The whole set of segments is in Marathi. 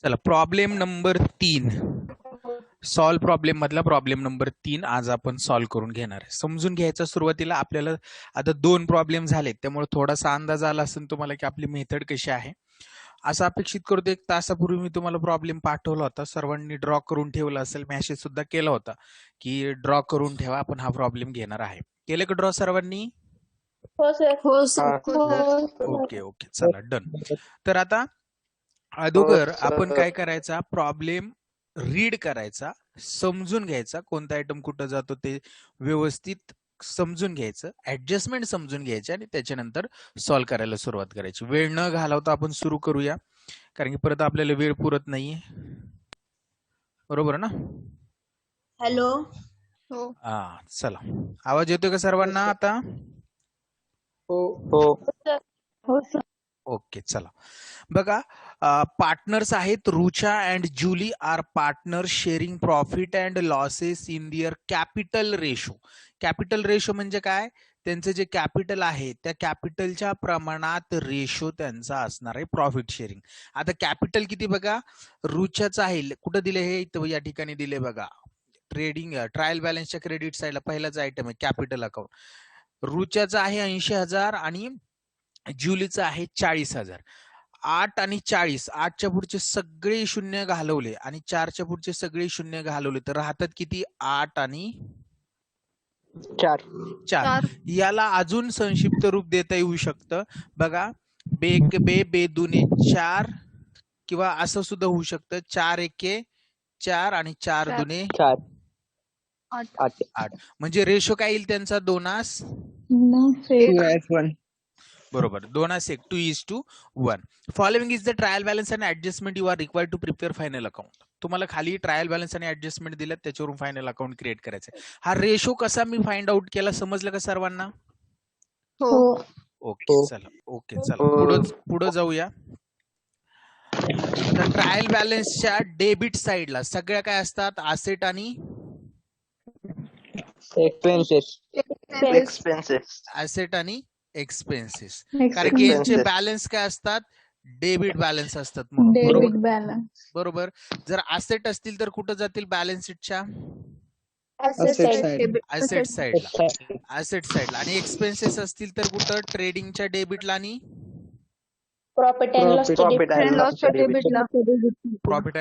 चला प्रॉब्लेम नंबर 3, सॉल्व प्रॉब्लेम मधला प्रॉब्लेम नंबर 3 आज आपण सॉल्व करून घेणार आहे. समजून घ्यायचा सुरुवातीला आपल्याला आता 2 प्रॉब्लेम झालेत, त्यामुळे थोडासा अंदाज आला असेल तुम्हाला की आपली मेथड कशी आहे. असं अपेक्षित करतो 1 तासापूर्वी मी तुम्हाला प्रॉब्लेम पाठवला होता, सर्वांनी ड्रॉ करून ठेवला असेल, मेसेज सुद्धा केला होता की ड्रॉ करून ठेवा, आपण हा प्रॉब्लेम घेणार आहे. केले का ड्रॉ सर्वांनी? हो सर. हो सर. ओके ओके, चला डन. तर आता अगोदर आपण काय करायचा, प्रॉब्लेम रीड करायचा, समजून घ्यायचा, कोणता आयटम कुठं जातो ते व्यवस्थित समजून घ्यायचं, ऍडजस्टमेंट समजून घ्यायची आणि त्याच्यानंतर सॉल्व्ह करायला सुरुवात करायची. वेळ न घालवता आपण सुरू करूया, कारण की परत आपल्याला वेळ पुरत नाहीये. बरोबर ना? हॅलो. हो. हा चला, आवाज येतोय का सर्वांना आता? हो सर. ओके चला बघा, पार्टनर्स आहेत Rucha and Julie are partner sharing profit and losses in their capital ratio. Capital ratio म्हणजे काय, त्यांचं जे कॅपिटल आहे त्या कॅपिटलच्या प्रमाणात रेशो त्यांचा असणार आहे प्रॉफिट शेअरिंग. आता कॅपिटल किती बघा, रुचाचं आहे, कुठं दिले हे, इथं या ठिकाणी दिले बघा, ट्रेडिंग ट्रायल बॅलन्सच्या क्रेडिट साईडला पहिलाच आयटम आहे कॅपिटल अकाउंट. रुचाचा आहे 80,000 आणि जुलीचं आहे 40,000. 8 आणि 40, 8च्या पुढचे सगळे शून्य घालवले आणि 4च्या पुढचे सगळे शून्य घालवले तर राहतात किती, 8 आणि 4. याला अजून संक्षिप्त रूप देता येऊ शकतं बघा, बे दुने 4 किंवा असं सुद्धा होऊ शकतं 4 एके 4 आणि 4 दुने 8. म्हणजे रेशो काय येईल त्यांचा, 2:1. बरोबर, 2:1, 2:1. Following is the trial balance and adjustment you are required to prepare final account. तुम्हाला खाली ट्रायल बॅलन्स आणि ऍडजस्टमेंट दिलं, त्याच्यावरून फायनल अकाउंट क्रिएट करायचं. हा रेशो कसा मी फाइंड आउट केला समजलं का सर्वांना? हो. ओके चला, ओके चला पुढे जाऊया. आता ट्रायल बॅलन्सच्या डेबिट साइडला सगळ्या काय असतात, असेट आणि ऍसेट आणि एक्सपेन्सेस. कारण की यांचे बॅलन्स काय असतात, डेबिट बॅलन्स असतात म्हणून. Debit balance. बरोबर. जर असेट असतील तर कुठं जातील, बॅलन्स शीटच्या असेट साइडला, आणि एक्सपेन्सेस असतील तर कुठं, ट्रेडिंगच्या डेबिटला आणि प्रॉफिट अँड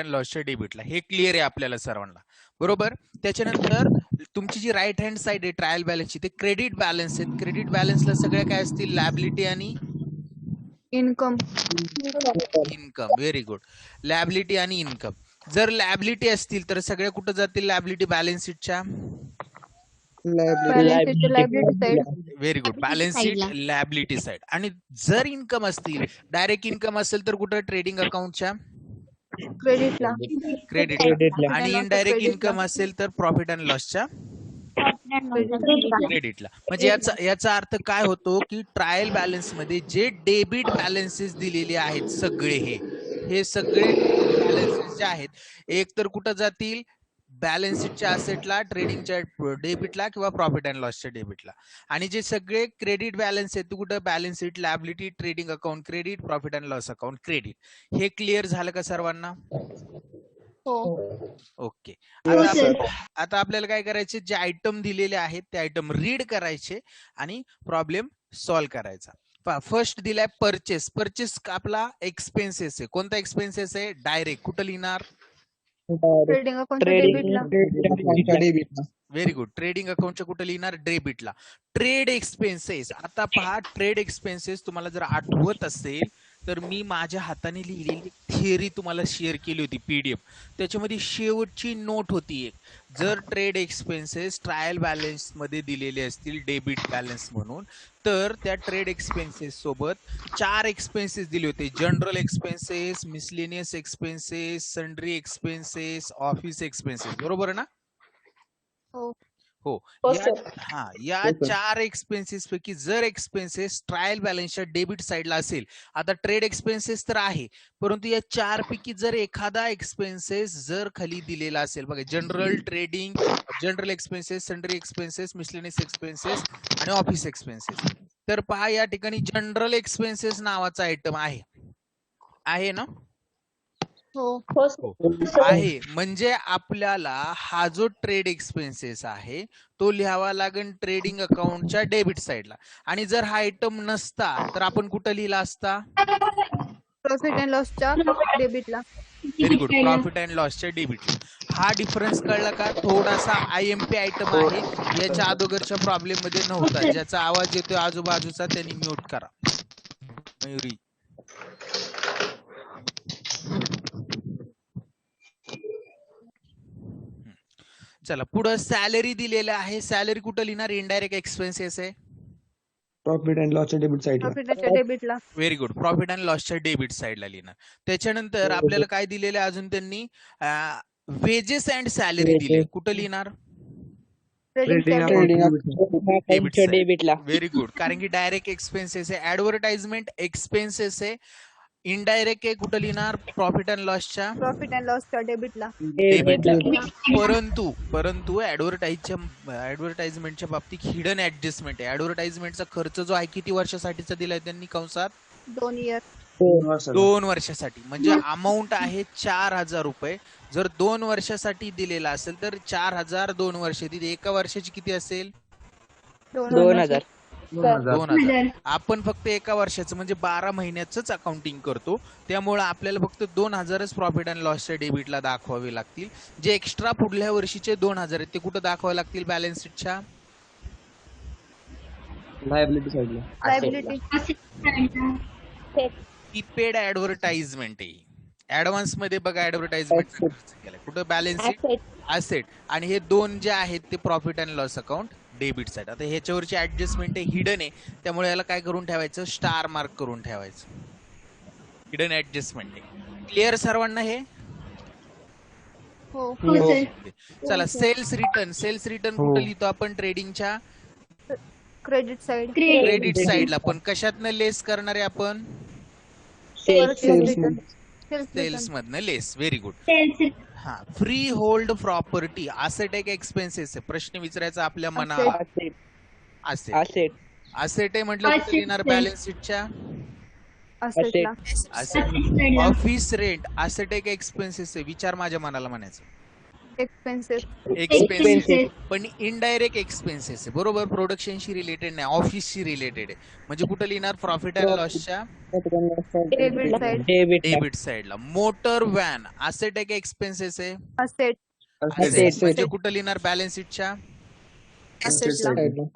लॉसच्या डेबिटला. हे क्लिअर आहे आपल्याला सर्वांना, बरोबर. त्याच्यानंतर तुमची जी राईट हँड साइड आहे ट्रायल बॅलन्सची, ते क्रेडिट बॅलन्स आहेत. क्रेडिट बॅलन्सला सगळ्या काय असतील, लॅबिलिटी आणि इन्कम. व्हेरी गुड, लॅबिलिटी आणि इन्कम. जर लॅबिलिटी असतील तर सगळ्या कुठं जातील, लॅबिलिटी बॅलन्स शीटच्या very good, balance sheet liability side. आणि जर इन्कम असतील, डायरेक्ट इन्कम असेल तर कुठं, ट्रेडिंग अकाउंटच्या क्रेडिटला. आणि इनडायरेक्ट इन्कम असेल तर प्रॉफिट अँड लॉसच्या क्रेडिटला. म्हणजे याचा अर्थ काय होतो की ट्रायल बॅलन्स मध्ये जे डेबिट बॅलन्सेस दिलेले आहेत सगळे, हे सगळे बॅलन्सेस जे आहेत, एक तर कुठं जातील, बॅलन्स शीटच्या असेटला, ट्रेडिंगच्या डेबिटला किंवा प्रॉफिट अँड लॉसच्या डेबिटला. आणि जे सगळे क्रेडिट बॅलन्स आहेत ते कुठं, balance sheet liability, trading account credit, profit and loss account credit. हे क्लिअर झालं का सर्वांना? ओके. आता आपल्याला काय करायचे, जे आयटम दिलेले आहेत ते आयटम रीड करायचे आणि प्रॉब्लेम सॉल्व्ह करायचा. फर्स्ट दिलाय परचेस. परचेस आपला एक्सपेन्सेस आहे. कोणता एक्सपेन्सेस आहे, डायरेक्ट. कुठं लिहिणार, ट्रेडिंग अकाउंटच्या डेबिटला. व्हेरी गुड, ट्रेडिंग अकाउंटच्या कुठं लिहिणार, डेबिटला. ट्रेड एक्सपेन्सेस, आता पहा, ट्रेड एक्सपेन्सेस तुम्हाला जर आठवत असेल तर मी माझ्या हाताने लिहिलेली थिअरी तुम्हाला शेअर केली होती, पीडीएफ. त्याच्यामध्ये शेवटची नोट होती एक, जर ट्रेड एक्सपेन्सेस ट्रायल बॅलन्स मध्ये दिलेले असतील डेबिट बॅलन्स म्हणून, तर त्या ट्रेड एक्सपेन्सेस सोबत 4 एक्सपेन्सेस दिले होते, general expenses, miscellaneous expenses, sundry expenses, office expenses. बरोबर ना? हो. या 4 एक्सपेन्सेस पैकी जर एक्सपेन्सेस ट्रायल बॅलन्सच्या डेबिट साइडला असेल, आता ट्रेड एक्सपेन्सेस तर आहे, परंतु या 4 पैकी जर एखादा एक्सपेन्सेस जर खाली दिलेला असेल, बघा, general, trading, general expenses, sundry expenses, miscellaneous expenses आणि ऑफिस एक्सपेन्सेस, तर पहा या ठिकाणी जनरल एक्सपेन्सेस नावाचा आयटम आहे ना? हो हो हो आहे. म्हणजे आपल्याला हा जो ट्रेड एक्सपेन्सेस आहे तो लिहावा लागेल ट्रेडिंग अकाउंटच्या डेबिट साइडला. आणि जर हा आयटम नसता तर आपण कुठं लिहिला असता? प्रॉफिट अँड लॉसच्या डेबिटला. Very good. प्रॉफिट अँड लॉसच्या डेबिटला. हा डिफरन्स कळला का? थोडासा IMP आयटम आहे, याच्या अगोदरच्या प्रॉब्लेम मध्ये नव्हता. ज्याचा आवाज येतोय आजूबाजूचा त्यांनी म्यूट करा. मयुरी. चला पुढे सॅलरी दिलेलं आहे. सॅलरी कुठं लिहिणार? इनडायरेक्ट एक्सपेन्सेस आहे. प्रॉफिट अँड लॉसच्या डेबिट साईडला. प्रॉफिटच्या डेबिटला. Very good. प्रॉफिट अँड लॉसच्या डेबिट साइडला लिहिणार. त्याच्यानंतर आपल्याला काय दिलेलं आहे अजून त्यांनी? वेजेस अँड सॅलरी दिली. कुठं लिहिणार? ट्रेडिंगच्या डेबिटला. Very good. कारण की डायरेक्ट एक्सपेन्सेस आहे. ऍडव्हर्टाइजमेंट एक्सपेन्सेस आहे. इनडायरेक्ट आहे. कुठं लिहिणार? प्रॉफिट अँड लॉसच्या प्रॉफिट अँड लॉसच्या डेबिटला. परंतु ऍडव्हर्टाइजमेंटच्या बाबतीत हिडन ऍडजस्टमेंट आहे. ऍडव्हर्टाइजमेंटचा खर्च जो आहे किती वर्षासाठीचा दिलाय त्यांनी कंसात? 2 इयर. 2 वर्षासाठी. म्हणजे अमाऊंट आहे 4,000 रुपये. जर 2 वर्षासाठी दिलेला असेल तर 4,000 2 वर्ष. तिथे एका वर्षाची किती असेल? 2000. 2,000. आपण फक्त एका वर्षाचं म्हणजे 12 महिन्याच अकाउंटिंग करतो. त्यामुळे आपल्याला फक्त 2,000च प्रॉफिट अँड लॉसच्या डेबिटला दाखवावे लागतील. जे एक्स्ट्रा पुढल्या वर्षीचे 2,000 आहेत ते कुठं दाखवावे लागतील? बॅलन्स शीटच्या लायबिलिटी साईडला. लायबिलिटी. प्रीपेड ऍडव्हर्टाइजमेंट आहे. ऍडव्हान्स मध्ये बघा ऍडव्हर्टाइजमेंट कुठं? Balance sheet asset. आणि हे दोन जे आहेत ते profit and loss account debit side. आता ह्याच्यावरची ऍडजस्टमेंट आहे हिडन आहे, त्यामुळे याला काय करून ठेवायचं? स्टार मार्क करून ठेवायचं. हिडन ऍडजस्टमेंट आहे. क्लिअर सर्वांना हे? हो. चला सेल्स रिटर्न. सेल्स रिटर्न कुठं लिहितो आपण? ट्रेडिंगच्या क्रेडिट साइड. क्रेडिट साइडला. पण कशातनं लेस करणार आहे आपण? सेल्स मधनं लेस. Very good. हा. फ्री होल्ड प्रॉपर्टी असेट एक एक्सपेन्सेस आहे. प्रश्न विचारायचा आपल्या मनावर. असेट आहे म्हटलं कुठे लिहिणार? बॅलन्स शीटच्या असेटला. असेट. ऑफिस रेंट असेट एक एक्सपेन्सेस आहे. विचार माझ्या मनाला म्हणायचं. एक्सपेन्सेस. एक्सपेन्सेस पण इनडायरेक्ट एक्सपेन्सेस आहे. बरोबर. प्रोडक्शनशी रिलेटेड नाही, ऑफिसशी रिलेटेड आहे. म्हणजे कुठे लिहिणार? प्रॉफिट अँड लॉसच्या डेबिट साइड. डेबिट साइडला. मोटर व्हॅन असेट एक एक्सपेन्सेस आहे. असेट. म्हणजे कुठं लिहिणार? बॅलन्स शीटच्या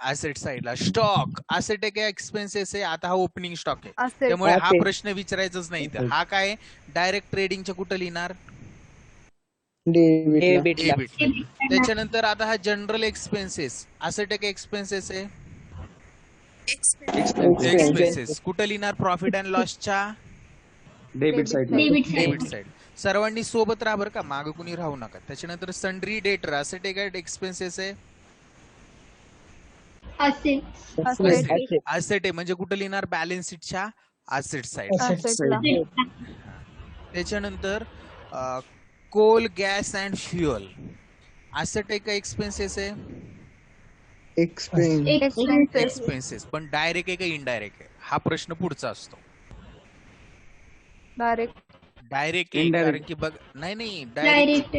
असेट साइडला. स्टॉक असेट एक एक्सपेन्सेस आहे. आता हा ओपनिंग स्टॉक आहे, असेट. त्यामुळे हा प्रश्न विचारायचाच नाही. हा काय? डायरेक्ट ट्रेडिंगच्या कुठं लिहिणार? डेबिटला. डेबिट. त्याच्यानंतर आता हा जनरल एक्सपेन्सेस असेट एक एक्सपेन्सेस आहे. एक्सपेन्सेस कुठं लिहिणार? प्रॉफिट अँड लॉसच्या डेबिट साईडला. Debit side. सर्वांनी सोबत राहा बरं का, मागे कुणी राहू नका. त्याच्यानंतर सन्ड्री डेटर असेट एक एक्सपेन्सेस आहे. असेट आहे म्हणजे कुठं लिहिणार? बॅलन्स शीटच्या असेट साइड. असेटला. त्याच्यानंतर coal gas and fuel asset एक एक्सपेन्सेस आहे. एक्सपेन्सेस पण डायरेक्ट आहे का इनडायरेक्ट आहे? हा प्रश्न पुढचा असतो. डायरेक्ट. डायरेक्ट आहे. कारण की बघ नाही डायरेक्ट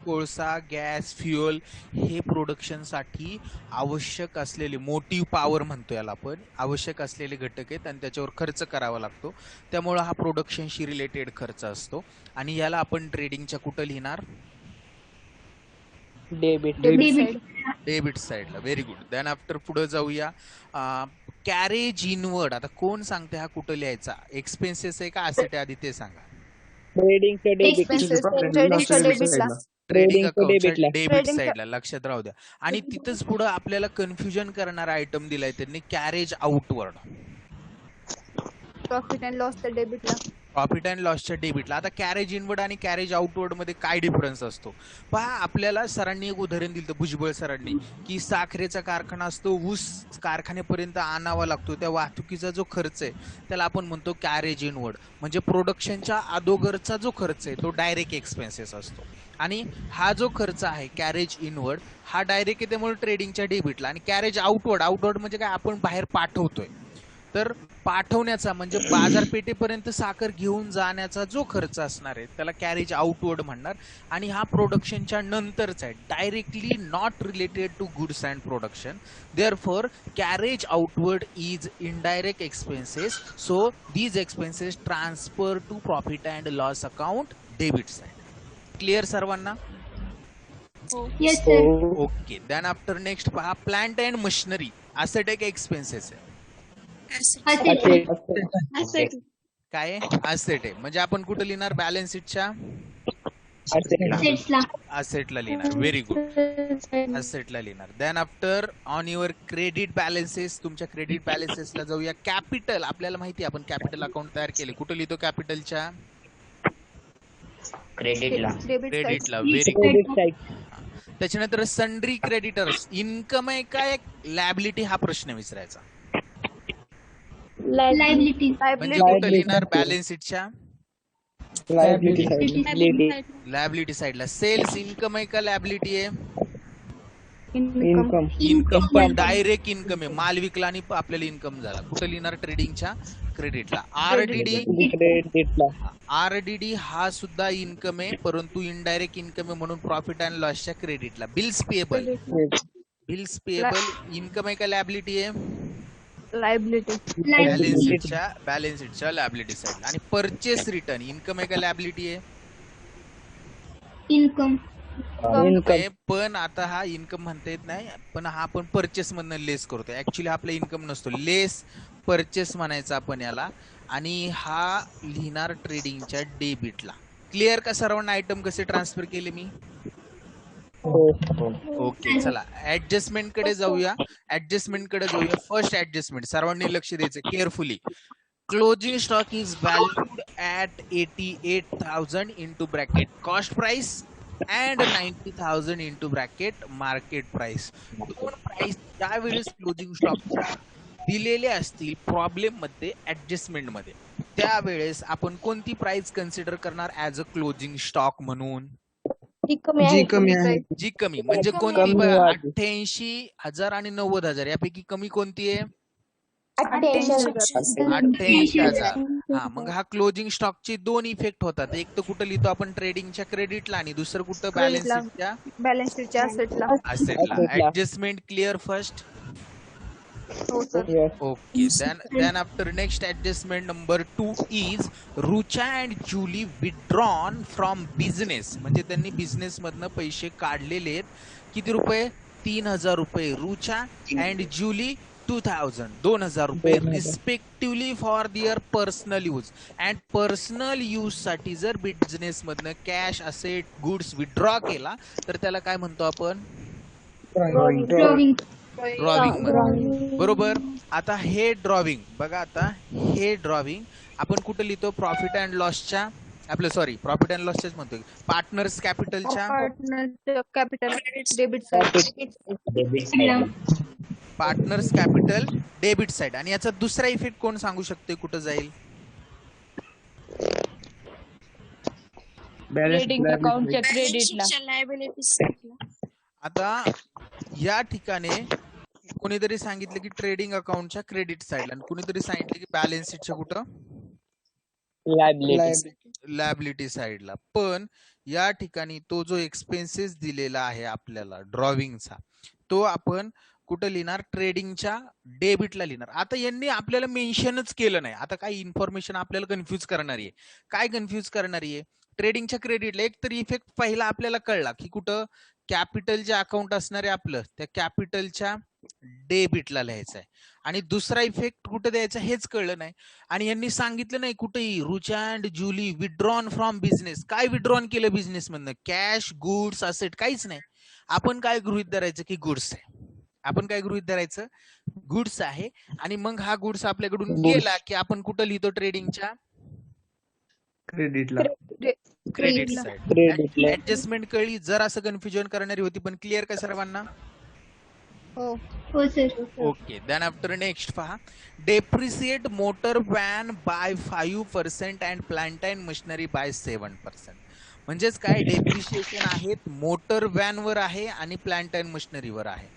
कोळसा गॅस फ्युअल हे प्रोडक्शन साठी आवश्यक असलेले मोटिव्ह पॉवर म्हणतो याला आपण, आवश्यक असलेले घटक आहेत आणि त्याच्यावर खर्च करावा लागतो. त्यामुळे हा प्रोडक्शनशी रिलेटेड खर्च असतो आणि याला आपण ट्रेडिंगच्या कुठं लिहिणार? डेबिट साइडला. Very good. देन आफ्टर पुढे जाऊया. Carriage inward. आता कोण सांगते हा कुठं लिहायचा? एक्सपेन्सेस आहे का असेट आहे? आधी ते सांगा. ट्रेडिंग अकाउंटच्या डेबिट साइडला. लक्षात राहू द्या. आणि तिथंच पुढे आपल्याला कन्फ्युजन करणारा आयटम दिलाय त्यांनी, कॅरेज आउटवर्ड. प्रॉफिट अँड लॉसच्या डेबिटला. प्रॉफिट अँड लॉसच्या डेबिटला. आता कॅरेज इनवर्ड आणि कॅरेज आउटवर्ड मध्ये काय डिफरन्स असतो पहा. आपल्याला सरांनी एक उदाहरण दिलं, भुजबळ सरांनी, की साखरेचा कारखाना असतो, ऊस कारखान्यापर्यंत आणावा लागतो, त्या वाहतुकीचा जो खर्च आहे त्याला आपण म्हणतो कॅरेज इनवर्ड. म्हणजे प्रोडक्शनच्या अगोदरचा जो खर्च आहे तो डायरेक्ट एक्सपेन्सेस असतो. आणि हा जो खर्च आहे कॅरेज इनवर्ड हा डायरेक्ट आहे, त्यामुळे ट्रेडिंगच्या डेबिटला. आणि कॅरेज आउटवर्ड म्हणजे काय? आपण बाहेर पाठवतोय. तर पाठवण्याचा म्हणजे बाजारपेठेपर्यंत साखर घेऊन जाण्याचा जो खर्च असणार आहे त्याला कॅरेज आउटवर्ड म्हणणार. आणि हा प्रोडक्शनच्या नंतरचा आहे, directly not related to goods and production. Therefore carriage outward is indirect expenses, so these expenses transfer to profit and loss account debit side. Clear सर्वांना? Yes, sir. Okay. Then after next पहा, प्लांट अँड मशिनरी असेट एक एक्सपेन्सेस आहे. Asset. काय असेट आहे म्हणजे आपण कुठं लिहिणार? बॅलन्स शीटच्या Assets ला. असेटला लिहिणार. व्हेरी गुड, असेटला लिहिणार. Then after on your credit balances, तुमच्या क्रेडिट बॅलन्सेसला जाऊया. कॅपिटल आपल्याला माहिती आहे, आपण कॅपिटल अकाउंट तयार केले. कुठं लिहितो कॅपिटलच्या? क्रेडिटला. Debit side. क्रेडिटला. Very good. त्याच्यानंतर सन्ड्री क्रेडिटर्स, इन्कम आहे का एक लॅबिलिटी हा प्रश्न विचारायचा. Liability. म्हणजे कुठं लिहिणार? बॅलन्स शीटच्या लॅबिलिटी साइडला. सेल्स इन्कम आहे का लॅबिलिटी आहे? इन्कम. इन्कम पण डायरेक्ट इन्कम आहे, माल विकला आणि आपल्याला इन्कम झाला. कुठं लिहिणार? ट्रेडिंगच्या क्रेडिटला. आरडीडी हा सुद्धा इन्कम आहे परंतु इनडायरेक्ट इन्कम आहे म्हणून प्रॉफिट अँड लॉसच्या क्रेडिटला. Bills payable, bills payable income आहे का लॅबिलिटी आहे? लायबिलिटी. बॅलन्स शीटच्या लॅबिलिटी साइडला. आणि परचेस रिटर्न इन्कम आहे का लॅबिलिटी आहे? Income. आहे, पण आता हा इन्कम म्हणता येत नाही, पण हा आपण परचेस मधनं लेस करतो. ऍक्च्युली आपला इन्कम नसतो, लेस परचेस म्हणायचं आपण याला. आणि हा लिहिणार ट्रेडिंगच्या डेबिटला. क्लिअर का सर्वांना? आयटम कसे ट्रान्सफर केले मी? ओके. चला ऍडजस्टमेंट कडे जाऊया. फर्स्ट ऍडजस्टमेंट सर्वांनी लक्ष द्यायचं carefully. Closing stock is valued at 88,000 into bracket cost price and 90,000 into bracket market price. दोन प्राइस त्यावेळेस क्लोजिंग स्टॉक दिलेले असतील प्रॉब्लेम मध्ये, ऍडजस्टमेंट मध्ये, त्यावेळेस आपण कोणती प्राइस कन्सिडर करणार ऍज अ क्लोजिंग स्टॉक म्हणून? जी कमी आहे. जी कमी म्हणजे कोणती? 88,000 आणि 90,000 यापैकी कमी कोणती आहे? 88,000. हा, मग हा क्लोजिंग स्टॉकचे दोन इफेक्ट होतात. एक तर कुठं लिहितो आपण? ट्रेडिंगच्या क्रेडिटला. आणि दुसरं कुठं? बॅलन्स शीटच्या बॅलन्स शीटच्या असेटला. असेटला. Adjustment clear first? हो sir. Okay, then after next adjustment number 2 is Rucha and Julie withdrawn from business. म्हणजे त्यांनी बिझनेस मधनं पैसे काढलेले आहेत. किती रुपये? 3,000 रुपये. रुचा अँड जुली 2,000 रुपये respectively for their personal use. And personal use साठी जर बिझनेस मधनं कॅश, असेट, गुड्स विथड्रॉ केला तर त्याला काय म्हणतो आपण? Drawing. ड्रॉविंग. बरोबर. आता हे ड्रॉविंग बघा, आता हे ड्रॉविंग आपण कुठं लिहितो? प्रॉफिट अँड लॉसच्या आपलं प्रॉफिट अँड लॉसच्याच म्हणतोय. पार्टनर्स कॅपिटलच्या capital debit side. Partners capital debit side. आणि याचा दुसरा इफेक्ट कोण सांगू शकते कुठं जाईल? ट्रेडिंग अकाउंटच्या क्रेडिटला. आता या ठिकाणी कोणीतरी सांगितलं की ट्रेडिंग अकाउंटच्या क्रेडिट साइडला, आणि कोणीतरी सांगितलं की बॅलन्स शीटच्या कुठं? लॅबिलिटी साइडला. पण या ठिकाणी तो जो एक्सपेन्सेस दिलेला आहे आपल्याला ड्रॉविंगचा, तो आपण कुठं लिहिणार? ट्रेडिंगच्या डेबिटला लिहिणार. आता यांनी आपल्याला मेन्शनच केलं नाही. आता काही इन्फॉर्मेशन आपल्याला कन्फ्युज करणारी आहे. काय कन्फ्युज करणारी आहे? ट्रेडिंगच्या क्रेडिटला एक तरी इफेक्ट पहिला आपल्याला कळला की कुठं कॅपिटल जे अकाउंट असणार आहे आपलं, त्या कॅपिटलच्या डेबिटला लिहायचं आहे. आणि दुसरा इफेक्ट कुठं द्यायचा हेच कळलं नाही. आणि यांनी सांगितलं नाही कुठेही Rucha and Julie withdrawn from business. काय विथड्रॉन केलं बिझनेस मधनं? कॅश, गुड्स, असेट काहीच नाही. आपण काय गृहीत धरायचं की गुड्स आहे. आपण काय गृहीत धरायचं? गुड्स आहे. आणि मग हा गुड्स आपल्याकडून गेला की आपण कुठं लिहितो? ट्रेडिंगच्या क्रेडिटला. Credit side. ऍडजस्टमेंट कळली? जर असं कन्फ्युजन करणारी होती, पण क्लिअर का सर्वांना? हो. हो sir. Okay. Then after next पहा, depreciate motor van by 5% and plant and machinery by 7%. म्हणजेच काय? डेप्रिशिएशन आहेत मोटर व्हॅन वर आहे आणि प्लांट अँड मशिनरीवर आहे.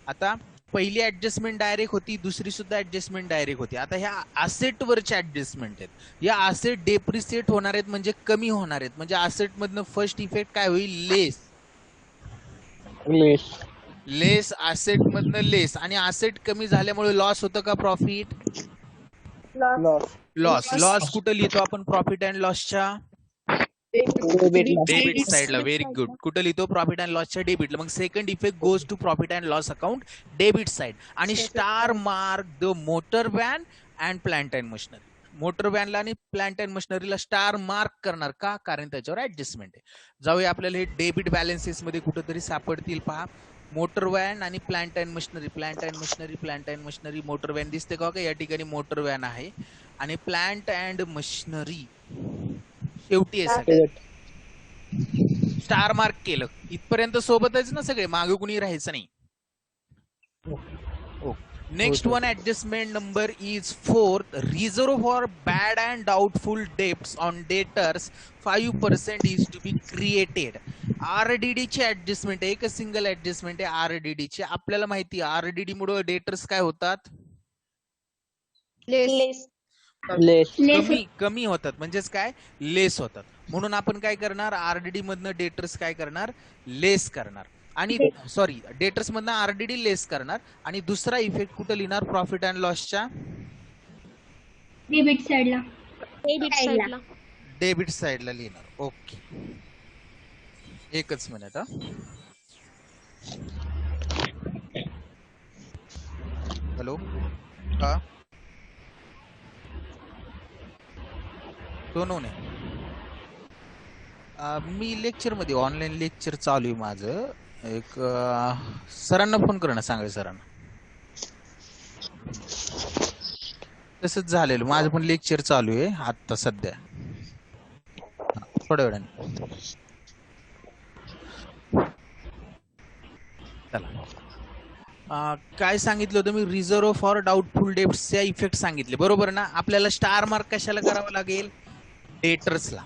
आता पहिली ऍडजस्टमेंट डायरेक्ट होती, दुसरी सुद्धा ऍडजस्टमेंट डायरेक्ट होती. आता ह्या असेट वरच्या ऍडजस्टमेंट आहेत. या असेट डेप्रिसिएट होणार आहेत म्हणजे कमी होणार आहेत. म्हणजे असेट मधनं फर्स्ट इफेक्ट काय होईल? लेस असेट मधनं लेस. आणि असेट कमी झाल्यामुळे लॉस होतं का प्रॉफिट? लॉस कुठं लिहितो आपण प्रॉफिट अँड लॉसच्या? डेबिट साइडला. Very good. कुठं लिहितो? प्रॉफिट अँड लॉसच्या डेबिटला. मग second effect goes to profit and loss account debit side. आणि star mark the motor van and plant and machinery. Motor व्हॅनला आणि प्लांट अँड मशिनरीला स्टार मार्क करणार का? कारण त्याच्यावर ऍडजस्टमेंट आहे. जाऊया आपल्याला हे डेबिट बॅलन्सेस मध्ये कुठेतरी सापडतील. पहा, मोटर व्हॅन आणि plant and machinery. Plant and machinery, plant and machinery. Motor van दिसते का? या ठिकाणी मोटर व्हॅन आहे आणि प्लांट अँड मशिनरी शेवटी आहे. स्टार मार्क केलं. इथपर्यंत सोबतच ना सगळे? मागे कुणी राहायचं नाही. Next one adjustment number is 4th. Reserve for bad and doubtful debts on debtors 5% is to be created. RDD ची ऍडजस्टमेंट आहे. एकच सिंगल ऍडजस्टमेंट आहे आरडीडी ची. आपल्याला माहिती आहे आरडीडी मुळे डेटर्स काय होतात? कमी होतात. म्हणजेच काय? लेस होतात. म्हणून आपण काय करणार? आरडीडी मधनं डेटर्स काय करणार? लेस करणार. आणि सॉरी, डेटर्स मधनं आरडीडी लेस करणार. आणि दुसरा इफेक्ट कुठं लिहिणार? प्रॉफिट अँड लॉसच्या डेबिट साइडला. डेबिट साइडला लिहिणार. ओके, एकच मिनिट. हॅलो, हा सोनू ने मी लेक्चर मध्ये, ऑनलाईन लेक्चर चालू आहे माझं. एक सरांना फोन करणं सांगायचं सरांना. तसंच झालेलं. माझं पण लेक्चर चालू आहे आता सध्या. थोड्या वेळाने. चला, काय सांगितलं होतं मी? रिझर्व फॉर डाऊटफुल डेब्ट्स चे इफेक्ट सांगितले, बरोबर ना? आपल्याला स्टार मार्क कशाला करावं लागेल? डेटर्सला.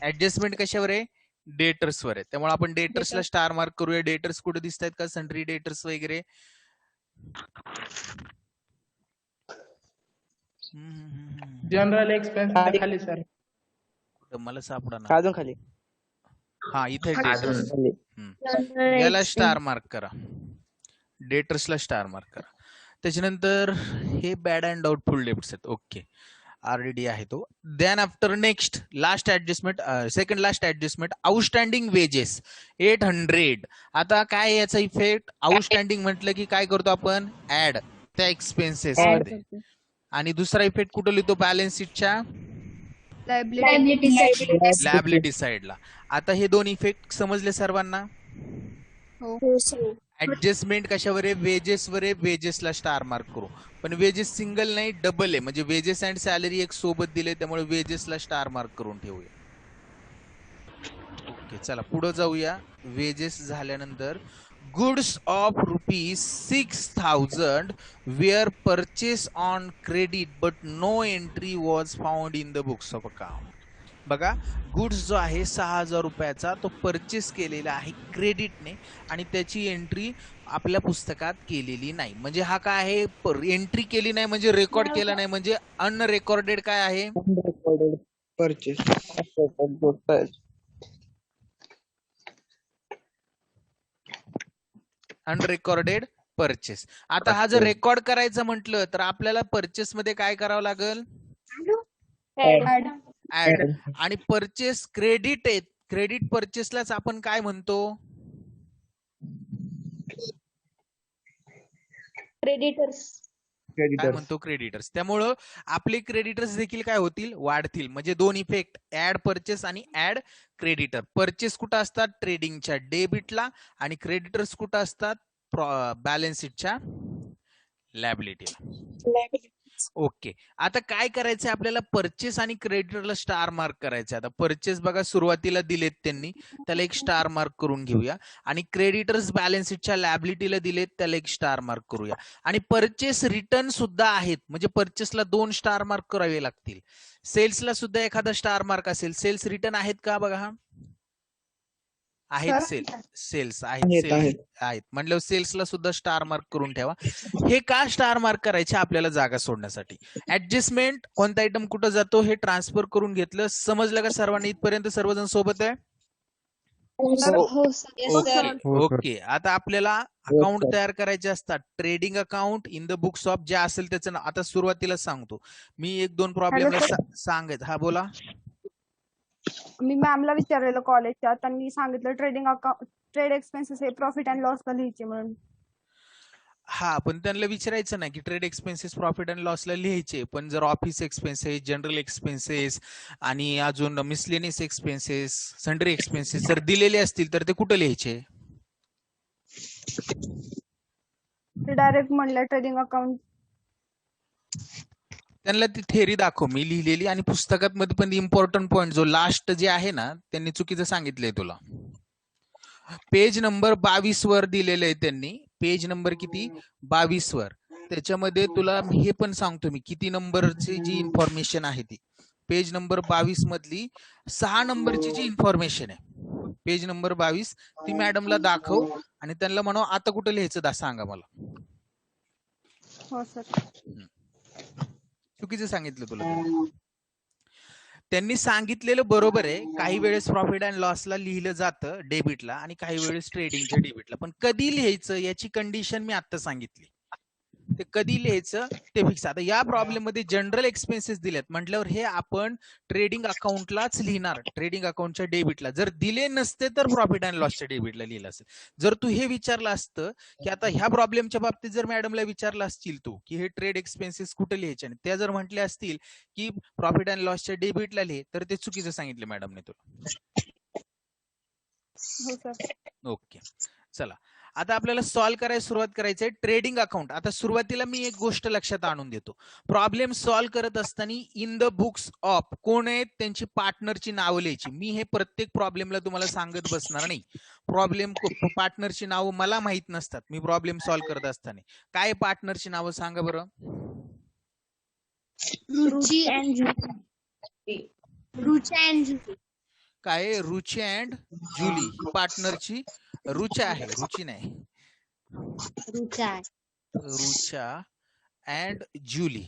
ऍडजस्टमेंट कशावर आहे? डेटर्स वर आहे. त्यामुळे आपण डेटर्सला स्टार मार्क करूया. डेटर्स कुठे दिसत आहेत का? सन्ड्री डेटर्स वगैरे. जनरल एक्सपेन्स खाली सर. मला सापडा अजून खाली. हा, इथे डेटर्स. याला स्टार मार्क करा. डेटर्सला स्टार मार्क करा. त्याच्यानंतर हे बॅड अँड डाऊटफुल डेब्ट्स आहेत. ओके, आरडीडी आहे तो. Then after next last adjustment, second last adjustment, outstanding wages 800. आता काय याचा इफेक्ट? आउटस्टँडिंग म्हटलं की काय करतो आपण? ऍड त्या एक्सपेन्सेस मध्ये. आणि दुसरा इफेक्ट कुठं लिहितो? बॅलन्स शीटच्या लायबिलिटी साइडला. आता हे दोन इफेक्ट समजले सर्वांना? ऍडजस्टमेंट कशावर आहे? वेजेस वर आहे. वेजेसला स्टार मार्क करू. पण वेजेस सिंगल नाही, डबल आहे. म्हणजे वेजेस अँड सॅलरी एक सोबत दिले, त्यामुळे वेजेसला स्टार मार्क करून ठेवूया. ओके, चला पुढे जाऊया. वेजेस झाल्यानंतर goods of ₹6,000 were purchase on credit but no entry was found in the books of account. बघा, गुड्स जो आहे 6,000 रुपयाचा तो परचेस केलेला आहे क्रेडिटने आणि त्याची एंट्री आपल्या पुस्तकात केलेली नाही. म्हणजे हा काय आहे? एंट्री केली नाही म्हणजे रेकॉर्ड केला नाही, म्हणजे अनरेकॉर्डेड काय आहे? परचेस. अनरेकॉर्डेड परचेस. आता हा जर रेकॉर्ड करायचं म्हटलं तर आपल्याला परचेस मध्ये काय करावं लागेल? ऍड. आणि परचेस क्रेडिट आहे. क्रेडिट परचेसलाच आपण काय म्हणतो? काय म्हणतो? क्रेडिटर्स. त्यामुळं आपले क्रेडिटर्स देखील काय होतील? वाढतील. म्हणजे दोन इफेक्ट, ऍड परचेस आणि ऍड क्रेडिटर. परचेस कुठं असतात? ट्रेडिंगच्या डेबिटला. आणि क्रेडिटर्स कुठं असतात? बॅलन्स शीटच्या लायबिलिटीला. ओके, आता काय करायचंय आपल्याला? परचेस आणि क्रेडिटरला स्टार मार्क करायचं. आता परचेस बघा सुरुवातीला दिलेत त्यांनी, त्याला एक स्टार मार्क करून घेऊया. आणि क्रेडिटर्स बॅलन्स शीटच्या लायबिलिटीला दिलेत, त्याला एक स्टार मार्क करूया. आणि परचेस रिटर्न सुद्धा आहेत, म्हणजे परचेसला 2 स्टार मार्क करावे लागतील. सेल्सला सुद्धा एखादा स्टार मार्क असेल. सेल्स रिटर्न आहेत का? बघा, आहेत सर? सेल्स आहेत आहेत, सेल्स आहेत. आहेत म्हणल्यावर सेल्सला सुद्धा स्टार मार्क करून ठेवा. हे का स्टार मार्क करायचे? आपल्याला जागा सोडण्यासाठी. ऍडजस्टमेंट कोणता आयटम कुठं जातो हे ट्रान्सफर करून घेतलं. समजलं का सर्वांनी? इथपर्यंत सर्वजण सोबत आहे? हो सर. ओके. आता आपल्याला अकाउंट तयार करायचे असतात. Trading account in the books of जे असेल त्याचं नाव आता सुरुवातीला सांगतो मी. 1-2 प्रॉब्लेमला सांगत. हा बोला. मी मॅमला विचारलेलं कॉलेजच्या, त्यांनी सांगितलं ट्रेड एक्सपेन्सेस हे प्रॉफिट अँड लॉसला लिहायचे म्हणून. हा पण त्यांना विचारायचं नाही की ट्रेड एक्सपेन्सेस प्रॉफिट अँड लॉसला लिहायचे, पण जर ऑफिस एक्सपेन्सेस, जनरल एक्सपेन्सेस आणि अजून मिसलेनियस एक्सपेन्सेस, सन्ड्री एक्सपेन्सेस जर दिलेले असतील तर ते कुठं लिहायचे? ते डायरेक्ट म्हणलं ट्रेडिंग अकाउंट. त्यांना ती थेअरी दाखव मी लिहिलेली, आणि पुस्तकात मध्ये पण इम्पॉर्टंट पॉइंट जो लास्ट जे आहे ना त्यांनी चुकीचं सांगितलंय तुला. पेज नंबर 22 वर दिलेलं आहे त्यांनी. पेज नंबर किती? 22 वर. त्याच्यामध्ये तुला हे पण सांगतो मी किती नंबरची जी इन्फॉर्मेशन आहे ती. पेज नंबर 22 मधली 6 नंबरची जी इन्फॉर्मेशन आहे, पेज नंबर 22 ती मॅडमला दाखव आणि त्यांना म्हणा आता कुठं लिहायचं सांगा मला. हो सर. चुकीचं सांगितलं तुला. त्यांनी सांगितलेलं बरोबर आहे. काही वेळेस प्रॉफिट अँड लॉसला लिहिलं जातं डेबिटला आणि काही वेळेस ट्रेडिंगच्या डेबिटला. पण कधी लिहायचं याची कंडिशन मी आता सांगितली. ते कधी लिहायचं ते फिक्स. आता या प्रॉब्लेम मध्ये जनरल एक्सपेन्सेस दिलेत म्हटल्यावर हे आपण ट्रेडिंग अकाउंटलाच लिहिणार, ट्रेडिंग अकाउंटच्या डेबिटला. जर दिले नसते तर प्रॉफिट अँड लॉसच्या डेबिटला लिहिलं असेल. जर तू हे विचारलं असतं की आता ह्या प्रॉब्लेमच्या बाबतीत जर मॅडमला विचारलं असतील तू की हे ट्रेड एक्सपेन्सेस कुठे लिहायचे, आणि त्या जर म्हटले असतील की प्रॉफिट अँड लॉसच्या डेबिटला लिहे, तर ते चुकीचं सांगितलं मॅडमने तुला. हो सर. ओके चला आता आपल्याला सॉल्व्ह करायला सुरुवात करायची आहे. Trading account. आता सुरुवातीला मी एक गोष्ट लक्षात आणून देतो. प्रॉब्लेम सॉल्व्ह करत असताना इन द बुक्स ऑफ कोण आहेत त्यांची पार्टनरची नावं लिहायची. मी हे प्रत्येक प्रॉब्लेमला तुम्हाला सांगत बसणार नाही. प्रॉब्लेम पार्टनरची नावं मला माहित नसतात. मी प्रॉब्लेम सॉल्व्ह करत असताना काय पार्टनरची नावं सांगा बरं. रुची अँड जुली. रुचा अँड जुली. काय? रुची अँड जुली. ही पार्टनरची रुचा आहे, रुची नाही. रुचा. रुचा अँड जुली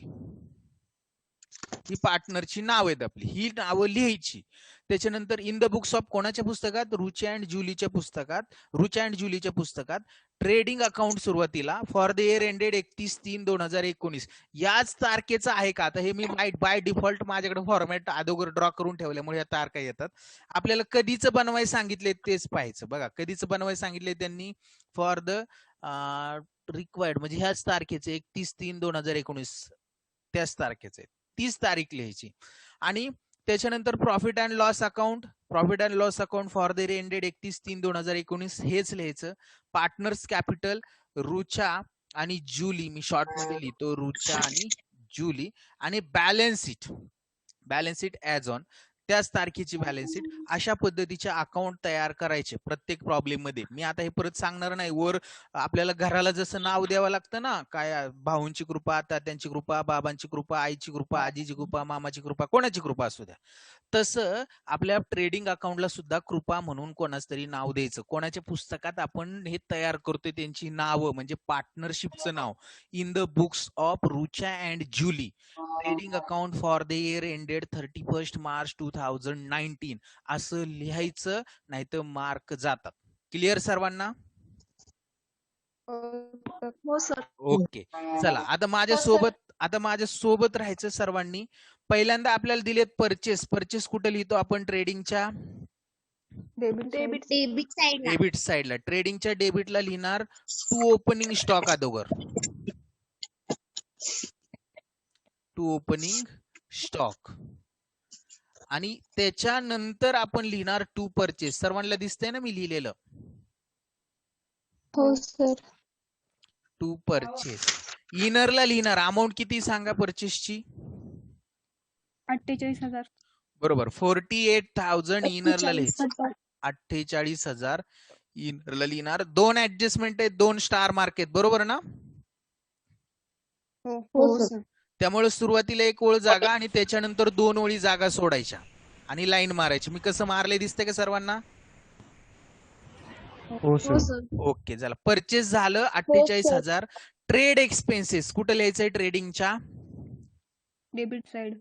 ही पार्टनरची नाव आहेत आपली. ही नावं लिहायची. त्याच्यानंतर इन द बुक्स ऑफ कोणाच्या पुस्तकात? रुचा अँड जुलीच्या पुस्तकात. रुचा अँड जुलीच्या पुस्तकात ट्रेडिंग अकाउंट सुरुवातीला फॉर द इयर एंडेड 31/3/2019 याच तारखेचं आहे का? आता हे मी बाय डिफॉल्ट माझ्याकडे फॉर्मॅट अगोदर ड्रॉ करून ठेवल्यामुळे या तारखा येतात. आपल्याला कधीच बनवायला सांगितले तेच पाहायचं. बघा कधीच बनवायला सांगितले त्यांनी फॉर द रिक्वायर्ड म्हणजे ह्याच तारखेचे 31/3/2019 त्याच तारखेचे 30 तारीख लिहायची. आणि त्याच्यानंतर profit and loss account. Profit and loss account for the year ended 31/3/2019 हेच लिहायचं. पार्टनर्स कॅपिटल रुचा आणि जुली मी शॉर्ट मध्ये लिहितो, रुचा आणि जुली. आणि बॅलन्स शीट ऍज ऑन त्याच तारखेची बॅलन्स शीट. अशा पद्धतीचे अकाउंट तयार करायचे प्रत्येक प्रॉब्लेम मध्ये. मी आता हे परत सांगणार नाही. वर आपल्याला घराला जसं नाव द्यावं लागतं ना, काय भाऊंची कृपा, तात्यांची कृपा, बाबांची कृपा, आईची कृपा, आजीची कृपा, मामाची कृपा, कोणाची कृपा असू द्या, तसं आपल्या ट्रेडिंग अकाउंटला सुद्धा कृपा म्हणून कोणाच तरी नाव द्यायचं. कोणाच्या पुस्तकात आपण हे तयार करतोय त्यांची नावं म्हणजे पार्टनरशिपचं नाव. In the books of Rucha and Julie trading account for the year ended 31 March 2019 असं लिहायचं, नाहीतर मार्क जातात. क्लिअर सर्वांना? हो सर. ओके चला आता माझ्यासोबत राहायचं सर्वांनी. पहिल्यांदा आपल्याला दिलेत परचेस कुठे लिहितो आपण? ट्रेडिंगच्या डेबिट साइडला. ट्रेडिंगच्या डेबिटला लिहिणार टू ओपनिंग स्टॉक अगोदर. To opening stock. आणि त्याच्यानंतर आपण लिहिणार टू परचेस. सर्वांना दिसतंय ना मी लिहिलेलं? हो सर. To purchase. इनरला लिहिणार अमाऊंट किती सांगा परचेसची? 48,000. बरोबर. 48,000 इनरला लिहायचं. 48,000 इनरला लिहिणार. 2 ऍडजस्टमेंट आहेत, 2 स्टार मार्क आहेत, बरोबर ना? हो सर. त्यामुळे सुरुवातीला एक ओळ जागा आणि त्याच्यानंतर 2 ओळी जागा सोडायच्या आणि लाईन मारायची. मी कसं मारले दिसतंय का सर्वांना? हो सर. ओके चला परचेस झालं 48,000. ट्रेड एक्सपेन्सेस कुठं लिहायचंय ट्रेडिंगच्या डेबिट साइड.